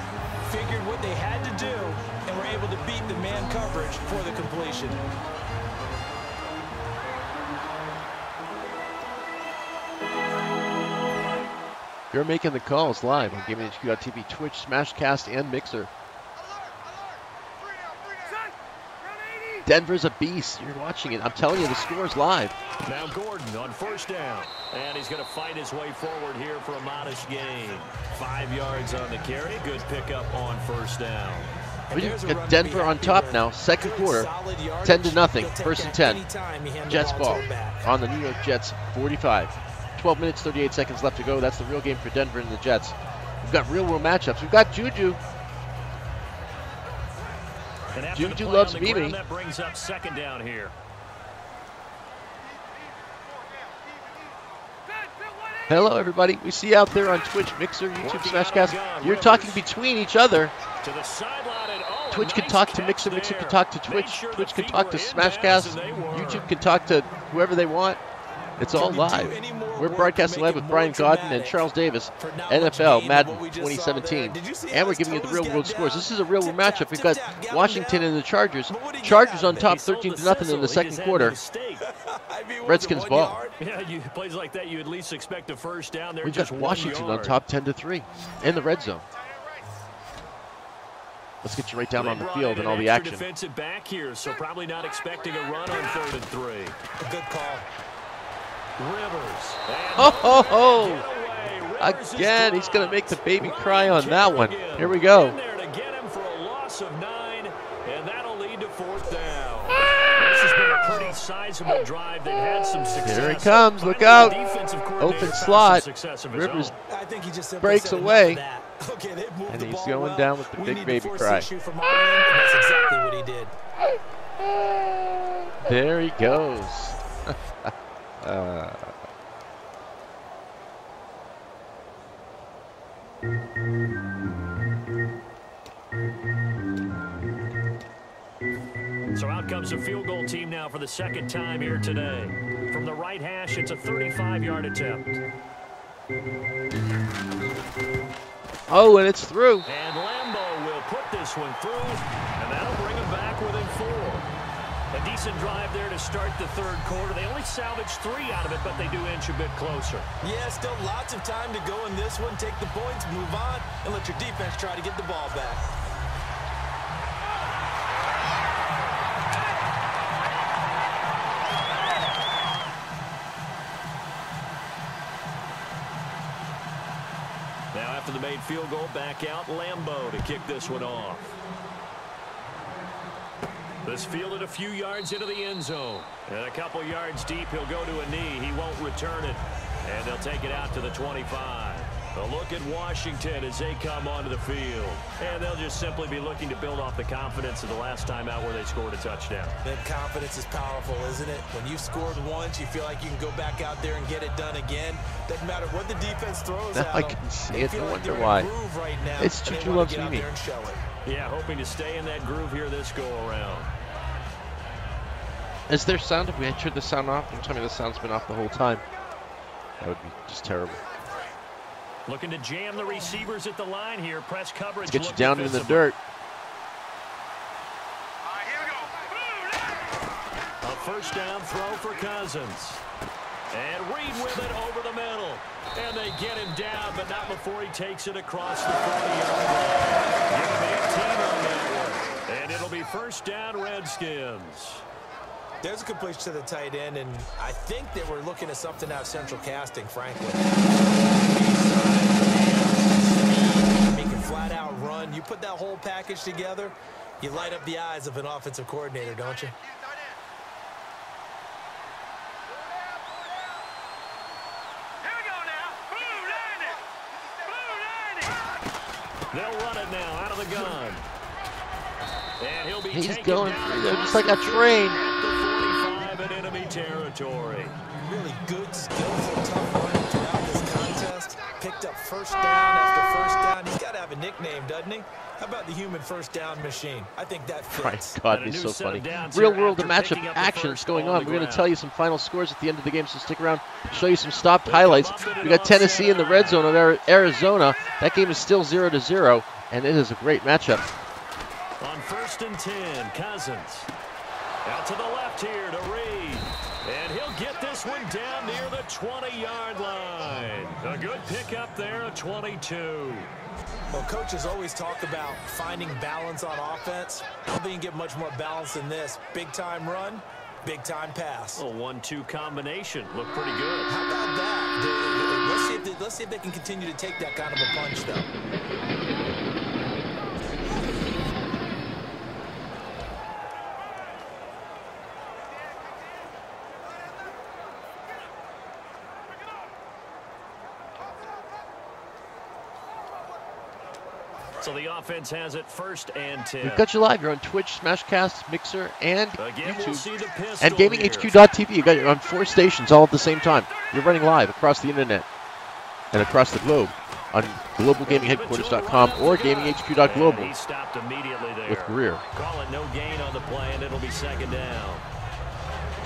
figured what they had to do, and were able to beat the man coverage for the completion. You're making the calls live on GamingHQ.TV, Twitch, Smashcast, and Mixer. Denver's a beast. You're watching it. I'm telling you, the score's live. Now Gordon on first down. And he's going to fight his way forward here for a modest gain. 5 yards on the carry. Good pickup on first down. We've got Denver on top now. Second quarter, 10-0. First and 10. Jets ball on the New York Jets 45. 12 minutes, 38 seconds left to go. That's the real game for Denver and the Jets. We've got real-world matchups. We've got Juju. Juju loves Mimi. That brings up second down here. Hello, everybody. We see you out there on Twitch, Mixer, YouTube, Smashcast. You're talking between each other. To the sideline, and Twitch can talk to Mixer, Mixer can talk to Twitch, Twitch can talk to Smashcast, YouTube can talk to whoever they want. It's all live. We're broadcasting live with Brian Godden and Charles Davis, NFL Madden 2017. And we're giving you the real-world scores. This is a real-world matchup. We've got Washington and the Chargers. Chargers on top 13-0 in the second quarter. Redskins ball. Yeah, plays like that, you at least expect a first down. They're We've just got Washington on top 10-3 in the red zone. Let's get you right down on the field and all the action. Defensive back here, so probably not expecting a run on 3rd and 3. A good call. Rivers. Ho, ho, ho. Again, he's going to make the baby cry on that one. Here we go. In there to get him for a loss of 9, and that'll lead to 4th down. This has been a pretty sizable drive. They've had some success. Here he comes. Look out. Open slot. Rivers breaks away. Okay, and he's going down with the big baby cry. That's exactly what he did. There he goes. So out comes the field goal team now for the second time here today. From the right hash, it's a 35-yard attempt. Oh, and it's through. And Lambeau will put this one through, and that'll bring him back within 4. A decent drive there to start the 3rd quarter. They only salvaged 3 out of it, but they do inch a bit closer. Yeah, still lots of time to go in this one. Take the points, move on, and let your defense try to get the ball back. Now after the made field goal, back out Lambeau to kick this one off. This fielded a few yards into the end zone. And a couple yards deep, he'll go to a knee. He won't return it. And they'll take it out to the 25. A look at Washington as they come onto the field. And they'll just simply be looking to build off the confidence of the last time out where they scored a touchdown. That confidence is powerful, isn't it? When you've scored once, you feel like you can go back out there and get it done again. Doesn't matter what the defense throws Now at I them. can see They it. feel No like wonder they're why. in a groove right now, It's and they Juju wanna loves get out Mimi. there and show it. Yeah, hoping to stay in that groove here this go-around. Is there sound? If we had turned the sound off, don't tell me the sound's been off the whole time. That would be just terrible. Looking to jam the receivers at the line here. Press coverage. Let's get you down in the dirt. Here we go. A first down throw for Cousins. And Reed with it over the middle. And they get him down, but not before he takes it across the 40-yard line. Give him 18 on that one. And it'll be first down Redskins. There's a completion to the tight end, and I think that we're looking at something out of central casting, frankly. He can flat out run. You put that whole package together, you light up the eyes of an offensive coordinator, don't you? Here we go now. Blue line it. Blue line it. They'll run it now out of the gun. And he'll be He's taken going down through there just like a train. at the 45 in enemy territory. Really good, skillful, tough running throughout this contest. Picked up first down after first down. He's got to have a nickname, doesn't he? How about the human first down machine? I think that fits. My God, he's so funny. Real world matchup action is going on. We're going to tell you some final scores at the end of the game, so stick around. Show you some stopped highlights. We got Tennessee in the red zone of Arizona. That game is still 0-0, and it is a great matchup. On 1st and 10, Cousins. Out to the left here to Reed. And he'll get this one down near the 20-yard line. A good pickup there, a 22. Well, coaches always talk about finding balance on offense. I don't think you can get much more balance than this. Big-time run, big-time pass. A 1-2 combination. Look pretty good. How about that? Let's see if they can continue to take that kind of a punch, though. So the offense has it 1st and 10. We've got you live. You're on Twitch, Smashcast, Mixer, and Again, YouTube. we'll see the And pistol GamingHQ.tv. You got you on 4 stations all at the same time. You're running live across the internet and across the globe on globalgamingheadquarters.com or gaminghq.global He stopped immediately there. with Greer. Calling no gain on the play, and it'll be 2nd down.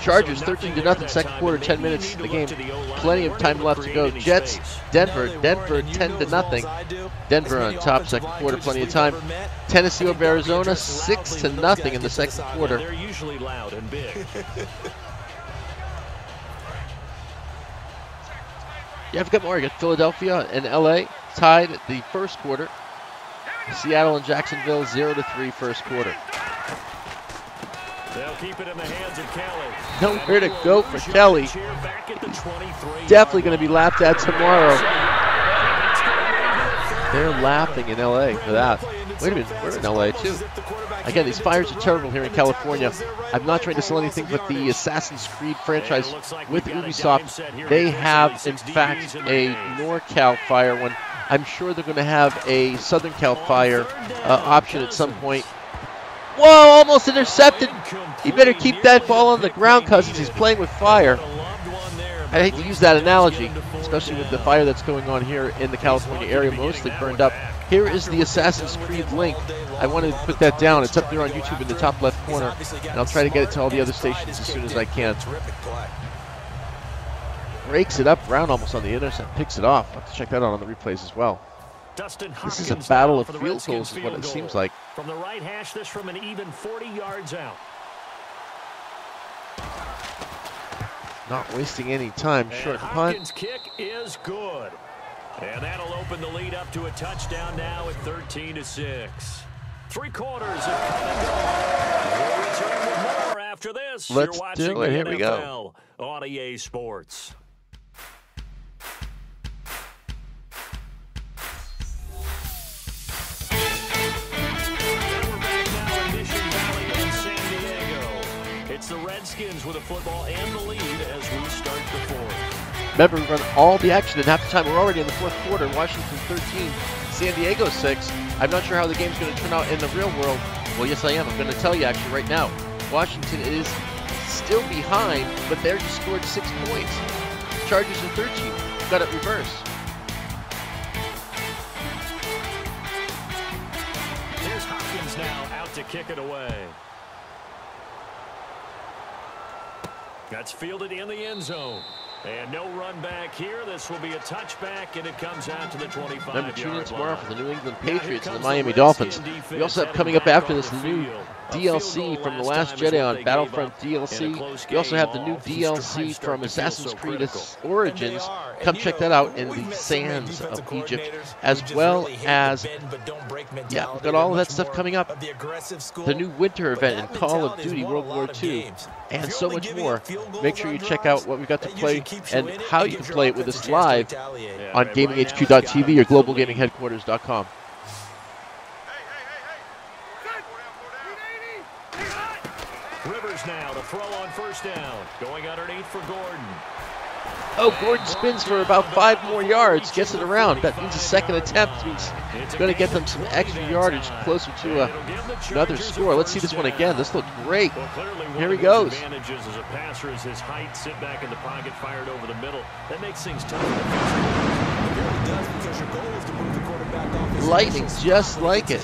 Chargers 13-0, second quarter, 10 minutes in the game. Plenty of time left to go. Jets, Denver 10-0. Denver on top, second quarter, plenty of time. Tennessee over Arizona, 6-0 in the second quarter. They're usually loud and big. Yeah, I've got more. You got Philadelphia and LA tied at the first quarter. Seattle and Jacksonville 0-3 first quarter. They'll keep it in the hands of Kelly. Nowhere to go for Kelly. Definitely going to be laughed at tomorrow. They're laughing in LA for that. Wait a minute, we're in LA too. Again, these fires are terrible here in California. I'm not trying to sell anything, but the Assassin's Creed franchise with Ubisoft, they have in fact a NorCal fire one. I'm sure they're going to have a Southern Cal fire option at some point. Whoa, almost intercepted. You better keep that ball on the ground, Cousins. He's playing with fire. I hate to use that analogy, especially with the fire that's going on here in the California area, mostly burned up. Here is the Assassin's Creed link. I wanted to put that down. It's up there on YouTube in the top left corner, and I'll try to get it to all the other stations as soon as I can. Breaks it up, Brown almost on the intercept, picks it off. I'll have to check that out on the replays as well. This is a battle of field goals is what it seems like. From the right hash, this from an even 40 yards out. Not wasting any time. Short punt. Hopkins' kick is good. And that'll open the lead up to a touchdown now at 13-6. 3 quarters have come and gone. We'll return with more after this. Let's You're watching do it. Here the we go. NFL on EA Sports. It's the Redskins with a football and the lead as we start the 4th. Remember, we run all the action at halftime. We're already in the 4th quarter. Washington 13, San Diego 6. I'm not sure how the game's going to turn out in the real world. Well, yes, I am. I'm going to tell you actually right now. Washington is still behind, but they just scored 6 points. Chargers are 13. Got it reversed. Here's Hopkins now out to kick it away. That's fielded in the end zone. And no run back here. This will be a touchback, and it comes out to the 25-yard line. Remember, tune in tomorrow for the New England Patriots and the Miami Dolphins. We also have coming up after this the new DLC from The Last Jedi on Battlefront DLC. We also have the new DLC from Assassin's Creed Origins. Come check that out in the sands of Egypt, as well as, yeah, we've got all of that stuff coming up. The new winter event in Call of Duty World War II, and so much more. Make sure you check out what we've got to play and how you can play it with us live on GamingHQ.tv or GlobalGamingHeadquarters.com. Rivers now to throw on 1st down. Going underneath for Gordon. Oh, Gordon spins for about 5 more yards, gets it around. That means a second attempt means it's going to get them some extra yardage closer to another score. Let's see this one again. This looked great. Here he goes. Advantages as a passer is his height, sit back in the pocket, fired over the middle. That makes things tough. It really does, because your goal is to move the quarterback off his Lightning, heels. just like it.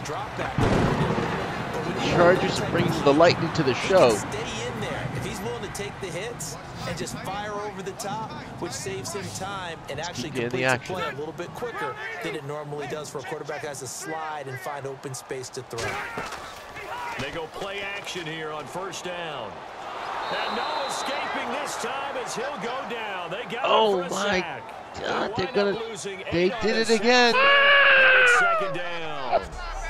Chargers are bringing the lightning to the show. Stay in there. If he's willing to take the hits and just fire over the top, which saves him time and actually completes the play a little bit quicker than it normally does for a quarterback that has to slide and find open space to throw. They go play action here on first down. And no escaping this time as he'll go down. They got him for a sack. God, they did it again. Second down.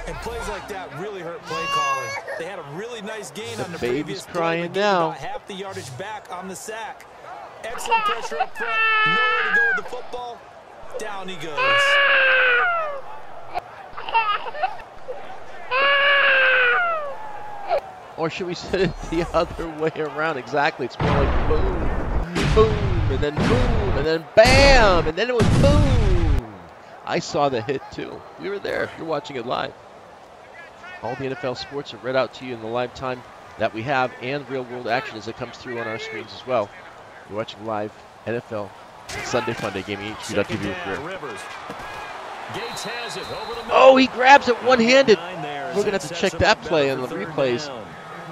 And plays like that really hurt play calling. They had a really nice gain on the baby's previous crying play, now. about half the yardage back on the sack. Excellent pressure up front. Nowhere to go with the football. Down he goes. Or should we set it the other way around? Exactly. It's more like boom, boom, and then boom, and then bam, and then it was boom. I saw the hit too. We were there. If you're watching it live. All the NFL sports are read out to you in the live time that we have, and real-world action as it comes through on our screens as well. You're watching live NFL Sunday Funday Game HQ.TV with Greer. Oh, he grabs it one-handed. We're going to have to check that play on the replays.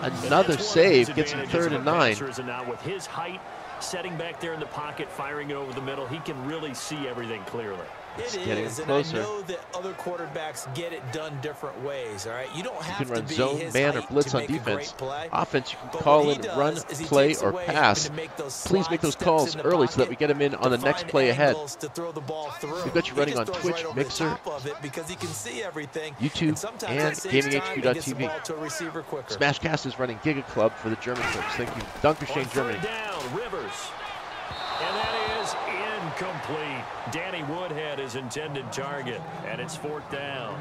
Another save gets him 3rd and 9. And now with his height, setting back there in the pocket, firing it over the middle, he can really see everything clearly. It is, and I know that other quarterbacks get it done different ways, all right? You don't have to be his height to make a great play. You can run zone, man, or blitz on defense. Offense, you can call in, run, play, or pass. Please make those calls early so that we get him in on the next play ahead. We've got you running on Twitch, Mixer, YouTube, and GamingHQ.TV. Smashcast is running Giga Club for the German folks. Thank you. Dankeschön, Germany. And that is incomplete. Danny Woodhead is intended target, and it's 4th down.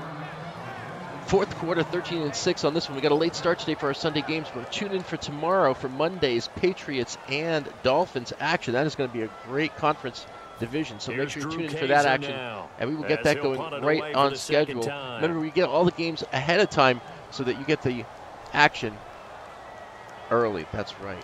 4th quarter, 13-6 on this one. We got a late start today for our Sunday games. We're tuned in for tomorrow for Monday's Patriots and Dolphins action. That is going to be a great conference division, so make sure you tune in for that action. And we will get that going right on schedule. Remember, we get all the games ahead of time so that you get the action early. That's right.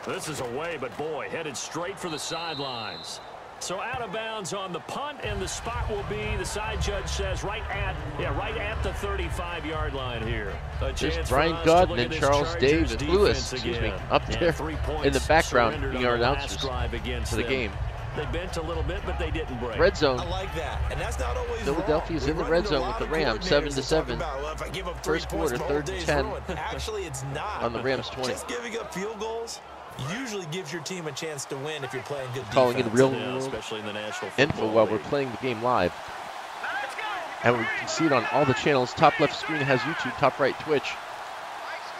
This is away, but boy, headed straight for the sidelines. So out of bounds on the punt, and the spot will be, the side judge says, right at the 35-yard line here. There's Brian Godden and Charles Davis, Lewis, up there in the background being our announcers for the game. They bent a little bit, but they didn't break. Red zone. I like that, and that's not always Philadelphia's in the red zone with the Rams, 7-7. First quarter, 3rd and 10. Actually, it's not. On the Rams 20. Just giving up field goals usually gives your team a chance to win if you're playing good defense. Calling in real-world especially in the National info while we're playing the game live. And we can see it on all the channels. Top left screen has YouTube, top right Twitch.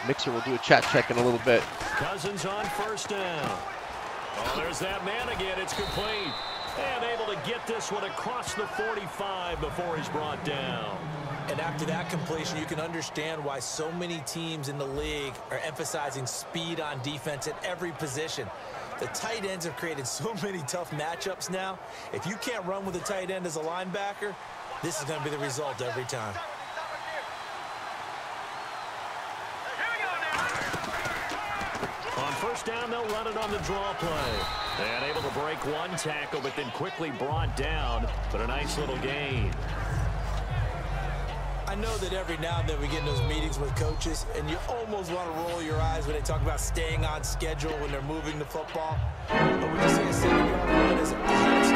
Mixer will do a chat check in a little bit. Cousins on 1st down. Oh, there's that man again. It's complete. And able to get this one across the 45 before he's brought down. And after that completion, you can understand why so many teams in the league are emphasizing speed on defense at every position. The tight ends have created so many tough matchups now. If you can't run with a tight end as a linebacker, this is going to be the result every time. On 1st down, they'll run it on the draw play. And able to break one tackle, but then quickly brought down. But a nice little gain. I know that every now and then we get in those meetings with coaches, and you almost want to roll your eyes when they talk about staying on schedule when they're moving the football. But when you say a 7-yard run is ahead of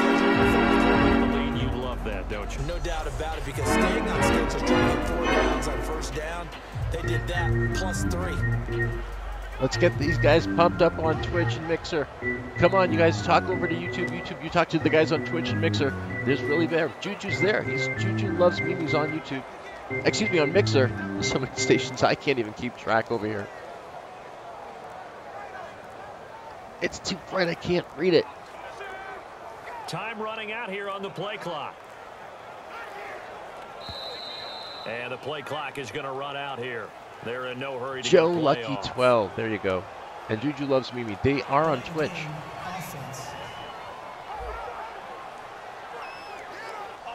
schedule, you love that, don't you? No doubt about it, because staying on schedule, trying to get 4 downs on 1st down, they did that +3. Let's get these guys pumped up on Twitch and Mixer. Come on, you guys, talk over to YouTube. YouTube, you talk to the guys on Twitch and Mixer. There's really there. Juju's there. Juju loves memes on YouTube. Excuse me, on Mixer. There's so many stations I can't even keep track over here. It's too bright, I can't read it. Time running out here on the play clock. And the play clock is going to run out here. They're in no hurry to Joe get the play Lucky off. 12. There you go. and Juju loves Mimi. They are on Twitch. Offense.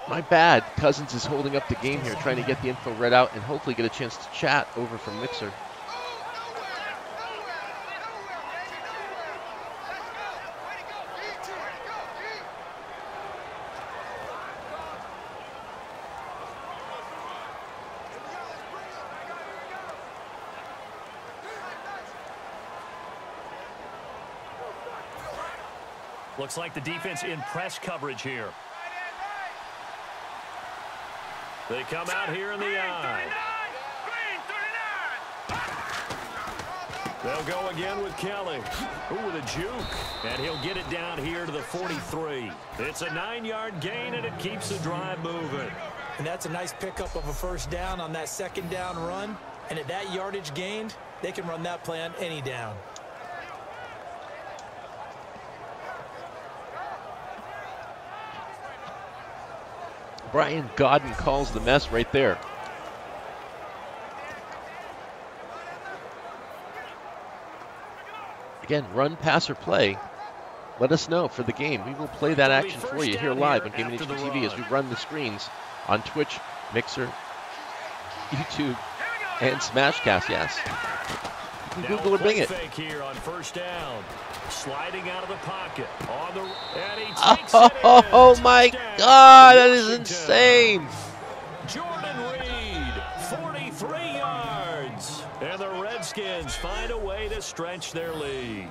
My bad. Cousins is holding up the game here, trying to get the info read out and hopefully get a chance to chat over from Mixer. Looks like the defense in press coverage here. They come out here in the eye. They'll go again with Kelly. Ooh, with a juke. And he'll get it down here to the 43. It's a 9-yard gain, and it keeps the drive moving. And that's a nice pickup of a first down on that second down run. And at that yardage gained, they can run that play on any down. Brian Godden calls the mess right there. Again, run, pass, or play. Let us know for the game. We will play that action for you here live on Gaming TV as we run the screens on Twitch, Mixer, YouTube, and Smashcast. Yes. You can Google or Bing it. Fake here on first down. Sliding out of the pocket. On the, and he takes oh my God, that is insane. Jordan Reed, 43 yards. And the Redskins find a way to stretch their lead.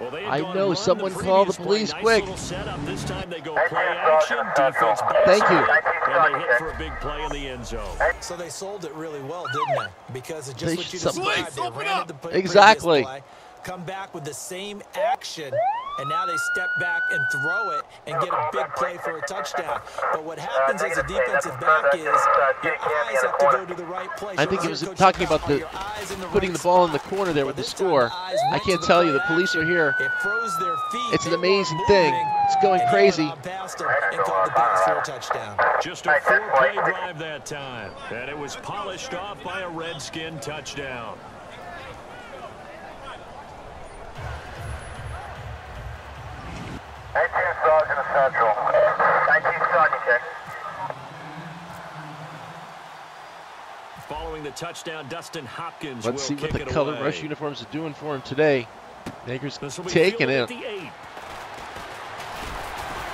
Well, I know, someone call the police quick. Setup. This time they go play action, defense. Thank you. And they hit for a big play in the end zone. So they sold it really well, didn't they? Because it's just what you described. They ran at the exactly. Play, come back with the same action, and now they step back and throw it and get a big play for a touchdown. But what happens as a defensive back is your eyes have to go to the right place. I think he was talking about the putting the ball in the corner there with the score. I can't tell you, the police are here. It froze their feet. It's an amazing thing. It's going crazy. And called the pass for a touchdown. Just a 4-play drive that time, and it was polished off by a Redskin touchdown. 19 Sergeant Central. 19 Sergeant, check. Following the touchdown, Dustin Hopkins Let's see what the color rush uniforms are doing for him today. Baker's taking it.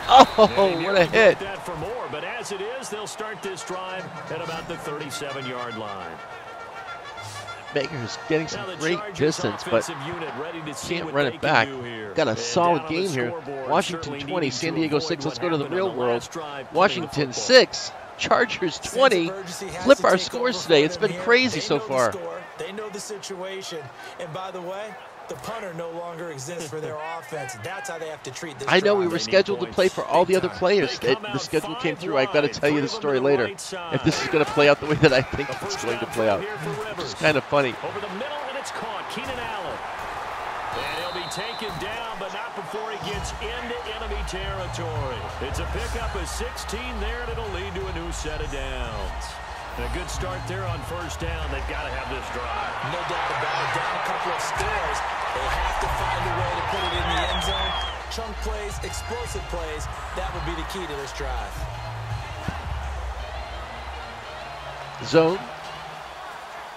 Oh, what a hit. That for more, but as it is, they'll start this drive at about the 37-yard line. Baker's getting some great distance, but can't run it back. Got a solid game here. Washington 20, San Diego 6. Let's go to the real world. Washington 6, Chargers 20. Flip our scores today. It's been crazy so far. They know the situation. And by the way, the punter no longer exists for their offense. That's how they have to treat this. I know we were scheduled to play for all the other players. The schedule came through. I've got to tell you the story later. If this is going to play out the way that I think it's going to play out, which is kind of funny. Over the middle, and it's caught. Keenan Allen. And he'll be taken down, but not before he gets into enemy territory. It's a pickup of 16 there, and it'll lead to a new set of downs. And a good start there on first down. They've got to have this drive. No doubt about it. Down a couple of scores. They have to find a way to put it in the end zone. Chunk plays, explosive plays. That would be the key to this drive. Zone,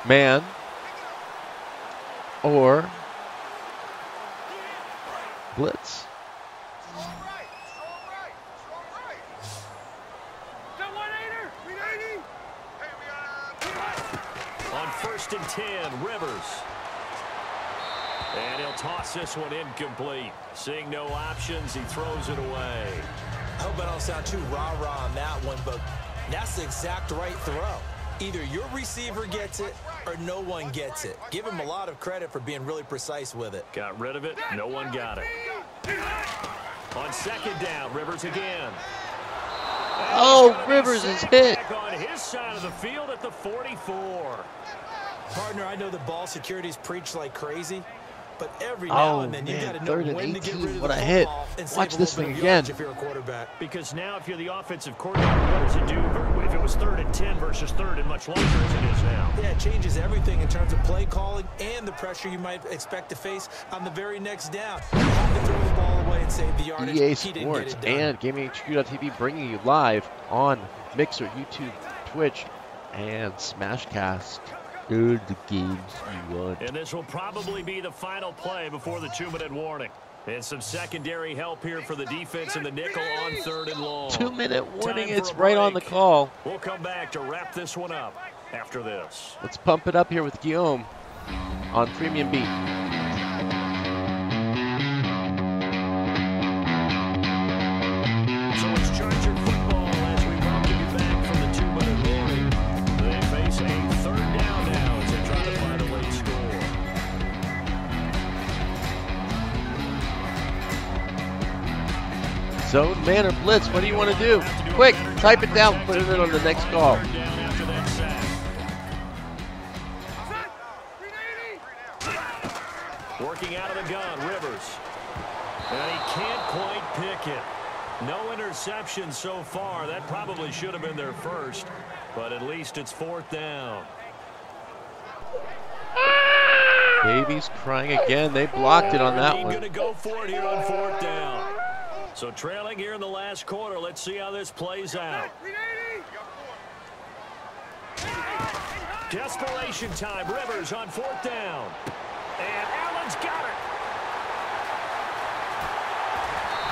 man, or blitz. On 1st and 10, Rivers. And he'll toss this one incomplete. Seeing no options, he throws it away. I hope I don't sound too rah-rah on that one, but that's the exact right throw. Either your receiver gets it or no one gets it. Give him a lot of credit for being really precise with it. Got rid of it. No one got it. On 2nd down, Rivers again. Oh, Rivers is hit. On his side of the field at the 44. Partner, I know the ball security's preached like crazy, But every now and then you got to know third and when to get 18. rid of What the a hit. football and save Watch a this little thing bit of again. yardage if you're a quarterback. Because now if you're the offensive coordinator, what does it do if it was 3rd and 10 versus 3rd and much longer as it is now? Yeah, it changes everything in terms of play calling and the pressure you might expect to face on the very next down. You have to throw the ball away and save the yardage. EA He didn't get Sports it done. and GamingHQ.tv bringing you live on Mixer, YouTube, Twitch, and Smashcast. They're the games you want. And this will probably be the final play before the 2-minute warning. And some secondary help here for the defense in the nickel on 3rd and long. 2-minute warning, Time for it's a right on the break. call. We'll come back to wrap this one up after this. Let's pump it up here with Guillaume on Premium Beat. So it's Charger football as we welcome you back from the 2-minute warning. They face a 3rd down now as they try to find a late score. Zone, man, or blitz, what do you want to do? Quick, type it down, put it in on the next call. 3rd down after that sack. Working out of the gun, Rivers. And he can't quite pick it. No interception so far. That probably should have been their first, but at least it's 4th down. Baby's crying again. They blocked it on that Going one. to go for it here on 4th down. So trailing here in the last quarter. Let's see how this plays out. Desperation time. Rivers on 4th down. And Allen's got it.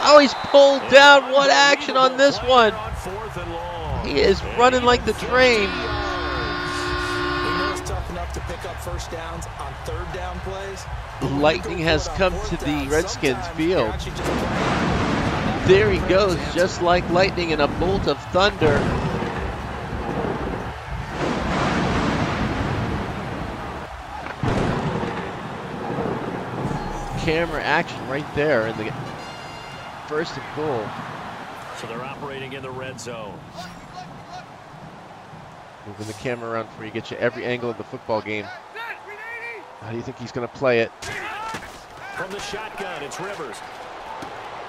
Oh, he's pulled down. What action on this one? On 4th and long. He is running like the train. He knows tough enough to pick up first downs on 3rd down plays. Lightning has come to the Redskins field. There he goes, just like lightning in a bolt of thunder. Camera action right there in the 1st and goal. So they're operating in the red zone. Moving the camera around for you, get you every angle of the football game. How do you think he's going to play it? From the shotgun, it's Rivers.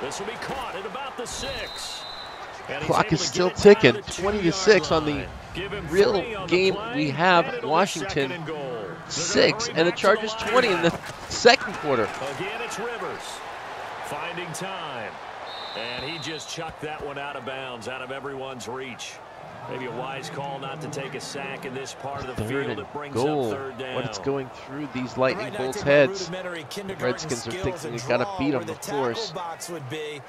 This will be caught at about the 6. And he's Clock able is to still get it down ticking. to the 20-6 on the 2-yard line. Give him real 3 on the game play, we have. and it'll be Washington 2nd and goal. They're gonna 6 hurry and the back to Chargers line 20 in the now. 2nd quarter. Again, it's Rivers finding time. And he just chucked that one out of bounds, out of everyone's reach. Maybe a wise call not to take a sack in this part of the 3rd field. and It brings goal. up 3rd down. What it's going through these lightning Right now, I bolts' take my heads. rudimentary kindergarten Redskins are skills thinking and they gotta draw beat 'em, where the of course. tackle box would be,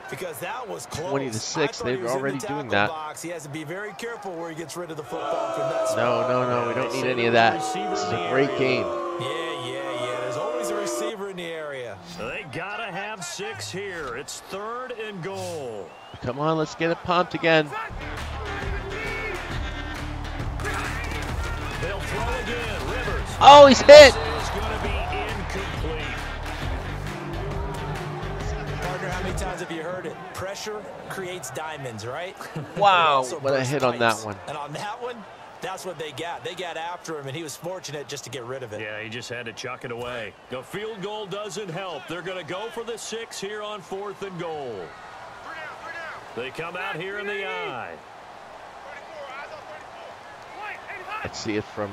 because that was close. 20-6, I thought they he were was in already the doing tackle that. box. He has to be very careful where he gets rid of the football from that No, spot. no, no, we don't need any of that. This is a great game. Yeah. There's always a receiver in the area. They gotta have 6 here. It's 3rd and goal. Come on, let's get it pumped again. They'll throw again. Rivers. Oh, he's hit. It's going to be incomplete. Partner, how many times have you heard it? Pressure creates diamonds, right? Wow, Also what a bursts hit on that pipes. one. And on that one, that's what they got. They got after him, and he was fortunate just to get rid of it. Yeah, he just had to chuck it away. The field goal doesn't help. They're going to go for the 6 here on 4th and goal. They come out here in the eye. Let's see it from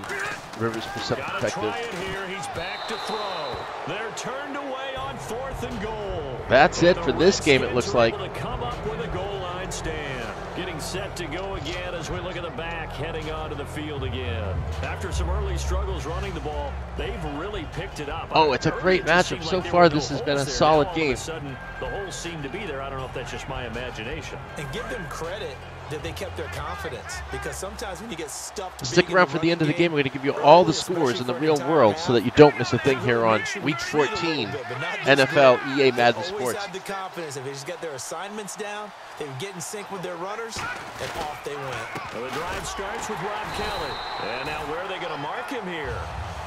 Rivers' Gotta perspective. try it here. He's back to throw. They're turned away on 4th and goal. That's it And for the this game, it Redskins looks are like. able to come up with a goal line stand. Getting set to go again as we look at the back, heading onto the field again. After some early struggles running the ball, they've really picked it up. Oh, it's a great Early, it just matchup. seemed So like there far, were no this has been a holes there. solid Now, all game. of a sudden, the holes seem to be there. I don't know if that's just my imagination. And give them credit that they kept their confidence, because sometimes when you get stuffed Stick big around in for the end of the running game. We're going to give you all the scores in the real world so that you don't miss a thing game, here on makes you Week retreat a little 14, bit, but not this NFL good. EA They Madden always Sports. have the confidence. If they just got their assignments down, they would get in sync with their runners, and off they went. Well, the drive starts with Rob Kelly. And now where are they going to mark him here?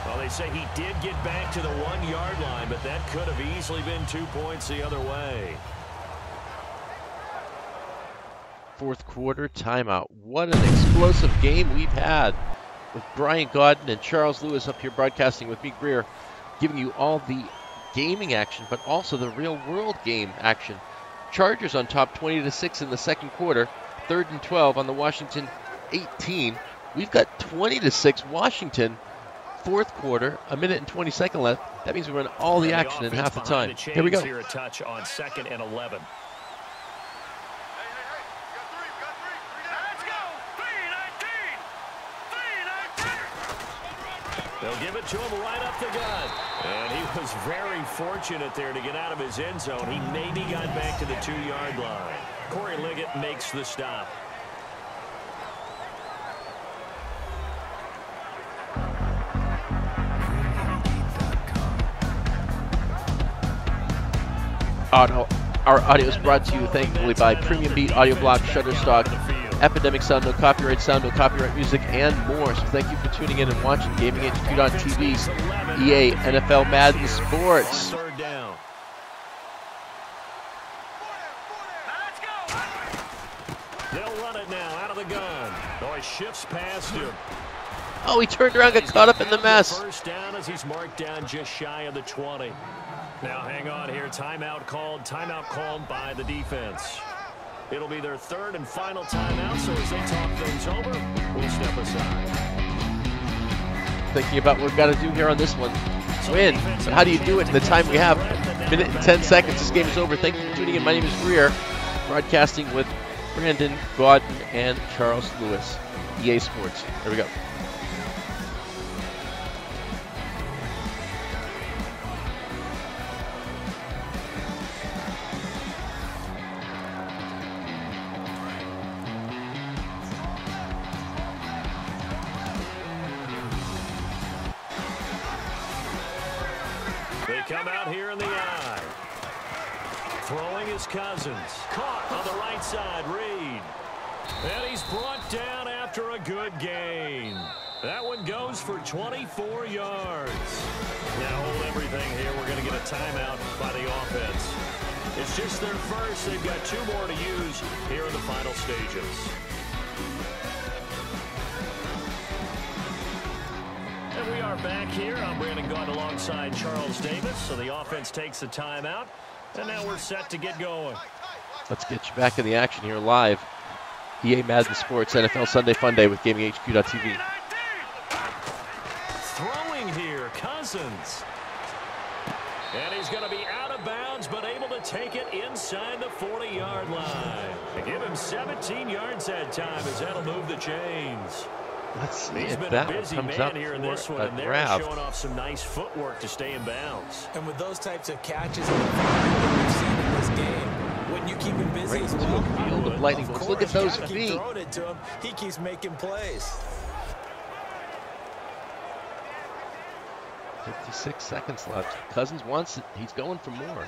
Well, they say he did get back to the 1-yard line, but that could have easily been 2 points the other way. Fourth quarter timeout. What an explosive game we've had with Brian Godden and Charles Lewis up here broadcasting with me, Greer, giving you all the gaming action, but also the real-world game action. Chargers on top 20-6 in the second quarter, 3rd and 12 on the Washington 18. We've got 20-6 Washington, fourth quarter, a minute and 20-second left. That means we run all the action in half the time. Here we go. Here a touch on 2nd and 11. They'll give it to him right up the gut. And he was very fortunate there to get out of his end zone. He maybe got back to the 2-yard line. Corey Liggett makes the stop. Our audio is brought to you, thankfully, by Premium Beat, Audio Block, Shutterstock, Epidemic Sound, no copyright music, and more. So thank you for tuning in and watching GamingHQ.tv's EA NFL Madden Sports. Third down. They'll run it now out of the gun. Oh, he shifts past him. Oh, he turned around, got caught up in the mess. First down as he's marked down just shy of the 20. Now hang on here. Timeout called by the defense. It'll be their 3rd and final timeout, so as they talk things over, we'll step aside. Thinking about what we've got to do here on this one. Win. But how do you do it in the time we have? Minute and 10 seconds. This game is over. Thank you for tuning in. My name is Greer, broadcasting with Brandon Gaudin and Charles Lewis. EA Sports. Here we go. They come out here in the eye. Throwing his Cousins. Caught on the right side, Reed. And he's brought down after a good gain. That one goes for 24 yards. Now hold everything here. We're going to get a timeout by the offense. It's just their first. They've got 2 more to use here in the final stages. And we are back here. I'm Brandon Gaudin alongside Charles Davis. So the offense takes the timeout. And now we're set to get going. Let's get you back in the action here live. EA Madden Sports NFL Sunday Fun Day with GamingHQ.tv. Throwing here, Cousins. And he's going to be out of bounds, but able to take it inside the 40-yard line. They give him 17 yards that time as that'll move the chains. Let's see He's if been that a one busy comes man up here in this one, for and a they're grab. showing off some nice footwork to stay in bounds. And with those types of catches and the that we've seen in this game, wouldn't you keep him busy Right as into well? a field of lightning bolts. Look at those Keep feet. throwing it to him. He keeps making plays. 56 seconds left. Cousins wants it. He's going for more.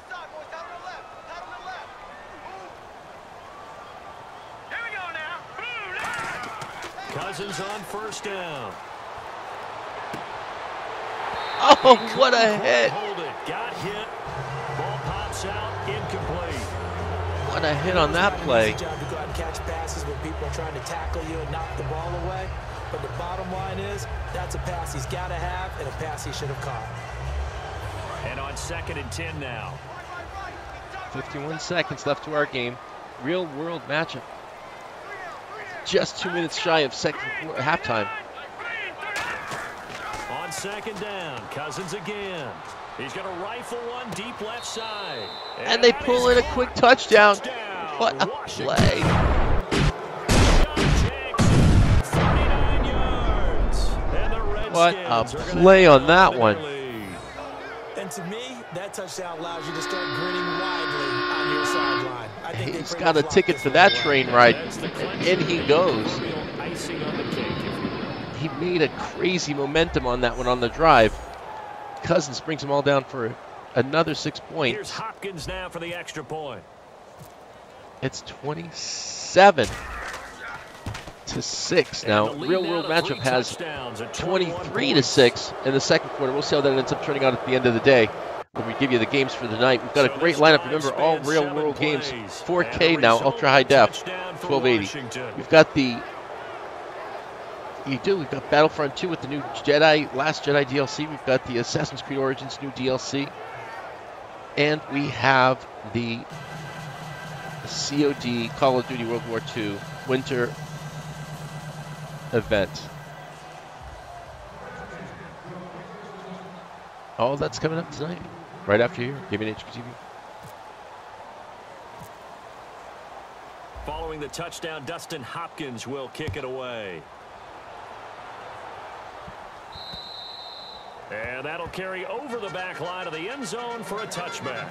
Cousins on first down. Oh, what a hit. Hold it. Got hit. Ball pops out. Incomplete. What a hit on that play. It's a job to go out and catch passes when people are trying to tackle you and knock the ball away. But the bottom line is, that's a pass he's got to have and a pass he should have caught. And on 2nd and 10 now. 51 seconds left to our game. Real world matchup. Just 2 minutes shy of halftime. On 2nd down, Cousins again. He's going to rifle one deep left side. And they pull in a quick touchdown. What a play. What a play on that one. And to me, that touchdown allows you to start grinning widely on your sideline. I think He's got a ticket for that train ride, and in he goes. He made a crazy momentum on that one on the drive. Cousins brings them all down for another 6 points. Here's Hopkins now for the extra point. It's 27-6 now. Real world matchup has 23-6 in the second quarter. We'll see how that ends up turning out at the end of the day when we give you the games for the night. We've got a great lineup. Remember, all real world games, 4K now, ultra high def, 1280. We've got we've got Battlefront 2 with the new Last Jedi DLC. We've got the Assassin's Creed Origins new DLC. And we have the COD, Call of Duty World War II winter event. All that's coming up tonight, right after here, Gaming HQ TV. Following the touchdown, Dustin Hopkins will kick it away. And that'll carry over the back line of the end zone for a touchback.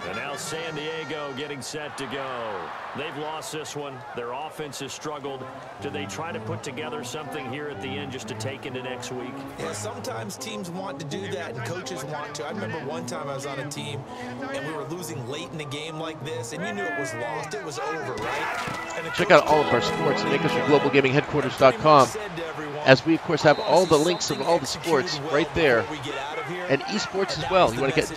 And now San Diego getting set to go. They've lost this one. Their offense has struggled. Do they try to put together something here at the end just to take into next week? Yeah, sometimes teams want to do that and coaches want to. I remember one time I was on a team and we were losing late in a game like this and you knew it was lost. It was over, right? And check out all of our sports and make us your globalgamingheadquarters.com, as we, of course, have all the links of all the sports right there, and esports as well. You want to get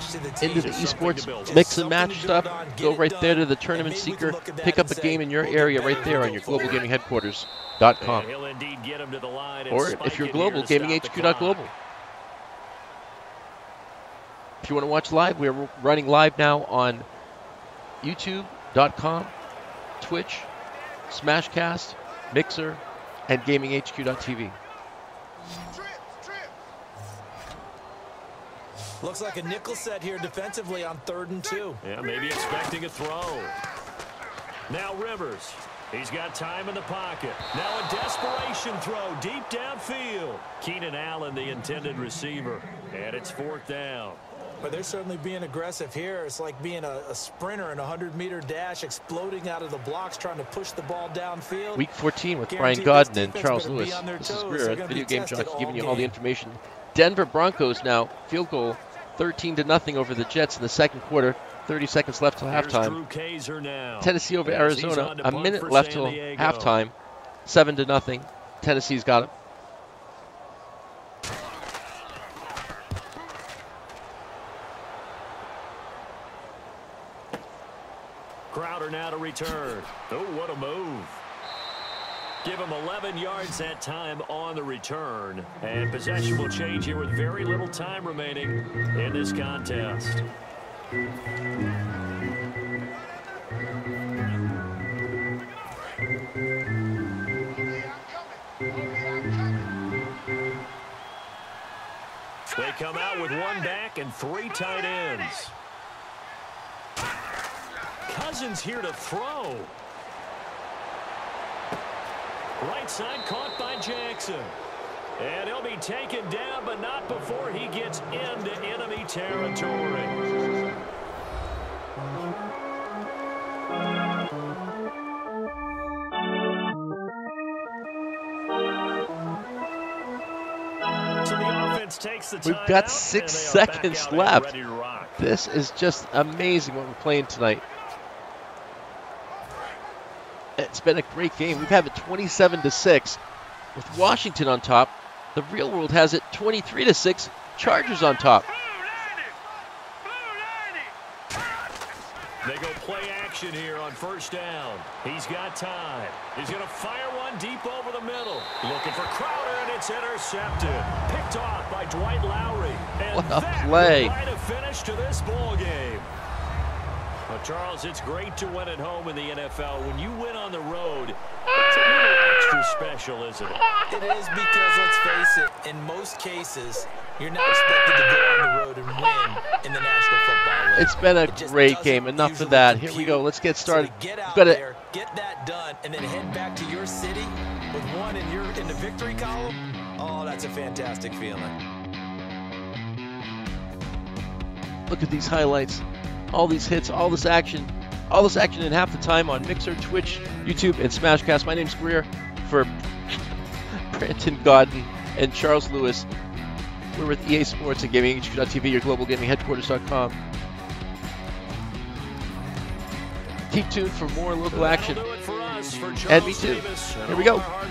into the esports mix and match stuff, go right there to the Tournament Seeker, pick up a game in your area right there on your globalgamingheadquarters.com. Or if you're global, gaminghq.global. If you want to watch live, we're running live now on youtube.com, Twitch, Smashcast, Mixer, and gaminghq.tv. Looks like a nickel set here defensively on 3rd and 2. Yeah, maybe expecting a throw. Now Rivers. He's got time in the pocket. Now a desperation throw deep downfield. Keenan Allen, the intended receiver. And it's 4th down. But they're certainly being aggressive here. It's like being a sprinter in a 100-meter dash, exploding out of the blocks, trying to push the ball downfield. Week 14 with Brian Godden and Charles Lewis. This is Greer at Video Game Jockey giving you all the information. Denver Broncos now, field goal, 13-0 over the Jets in the second quarter. 30 seconds left till halftime. Tennessee over Arizona. A minute left till halftime. 7-0. Tennessee's got it. Crowder now to return. Oh, what a move. Give him 11 yards that time on the return. And possession will change here with very little time remaining in this contest. They come out with one back and 3 tight ends. Cousins here to throw. Right side caught by Jackson. And he'll be taken down, but not before he gets into enemy territory. So the offense takes the time. We've got 6 seconds left. This is just amazing what we're playing tonight. It's been a great game. We've had it 27-6 with Washington on top. The real world has it 23-6, Chargers on top. They go play action here on 1st down. He's got time. He's going to fire one deep over the middle. Looking for Crowder, and it's intercepted. Picked off by Dwight Lowry. And what a that play. might have finished to this ball game. Well, Charles, it's great to win at home in the NFL. When you win on the road, it's a little extra special, isn't it? It is, because, let's face it, in most cases, you're not expected to go on the road and win in the National Football League. It's been a great game. Enough of that. Here we go. Let's get started. So get out there, get that done, and then head back to your city with one in the victory column. Oh, that's a fantastic feeling. Look at these highlights. All these hits, all this action in half the time on Mixer, Twitch, YouTube, and Smashcast. My name's Greer for Brandon Godden and Charles Lewis. We're with EA Sports and GamingHQ.tv, your global gaming headquarters.com. Keep tuned for more local action. And me too. Here we go. I'm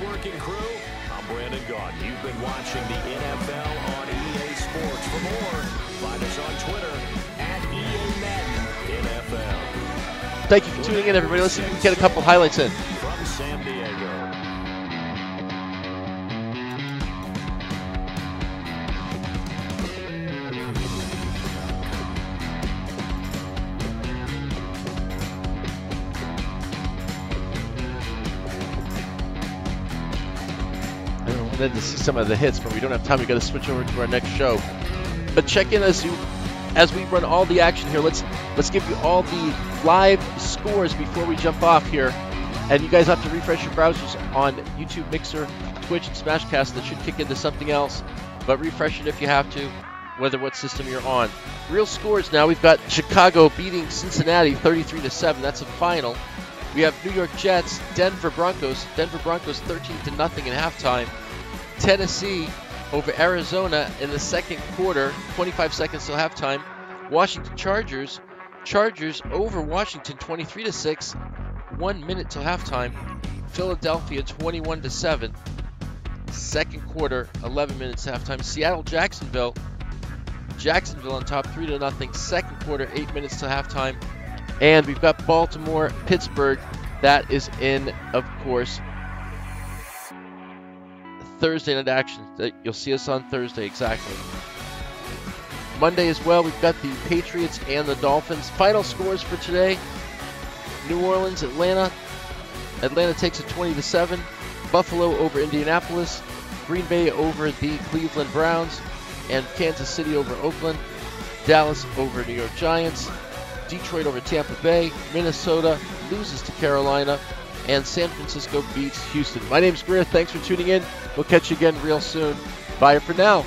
Brandon Godden. You've been watching the NFL on EA Sports. For more, find us on Twitter at EA Madden NFL. Thank you for tuning in, everybody. Let's see if we can get a couple highlights in. From San Diego. then to see some of the hits, but we don't have time. We got to switch over to our next show. But check in as we run all the action here. Let's give you all the live scores before we jump off here. And you guys have to refresh your browsers on YouTube, Mixer, Twitch, and Smashcast. That should kick into something else. But refresh it if you have to, whether what system you're on. Real scores now. We've got Chicago beating Cincinnati 33-7. That's a final. We have New York Jets, Denver Broncos. Denver Broncos 13-0 at halftime. Tennessee over Arizona in the second quarter, 25 seconds till halftime. Washington Chargers over Washington 23-6, 1 minute till halftime. Philadelphia 21-7, second quarter, 11 minutes halftime. Seattle Jacksonville on top 3-0, second quarter, 8 minutes till halftime. And we've got Baltimore Pittsburgh. That is in, of course, Thursday night action. You'll see us on Thursday, exactly. Monday as well, we've got the Patriots and the Dolphins. Final scores for today: New Orleans, Atlanta. Atlanta takes it 20-7. Buffalo over Indianapolis. Green Bay over the Cleveland Browns. And Kansas City over Oakland. Dallas over New York Giants. Detroit over Tampa Bay. Minnesota loses to Carolina. And San Francisco beats Houston. My name's Greer. Thanks for tuning in. We'll catch you again real soon. Bye for now.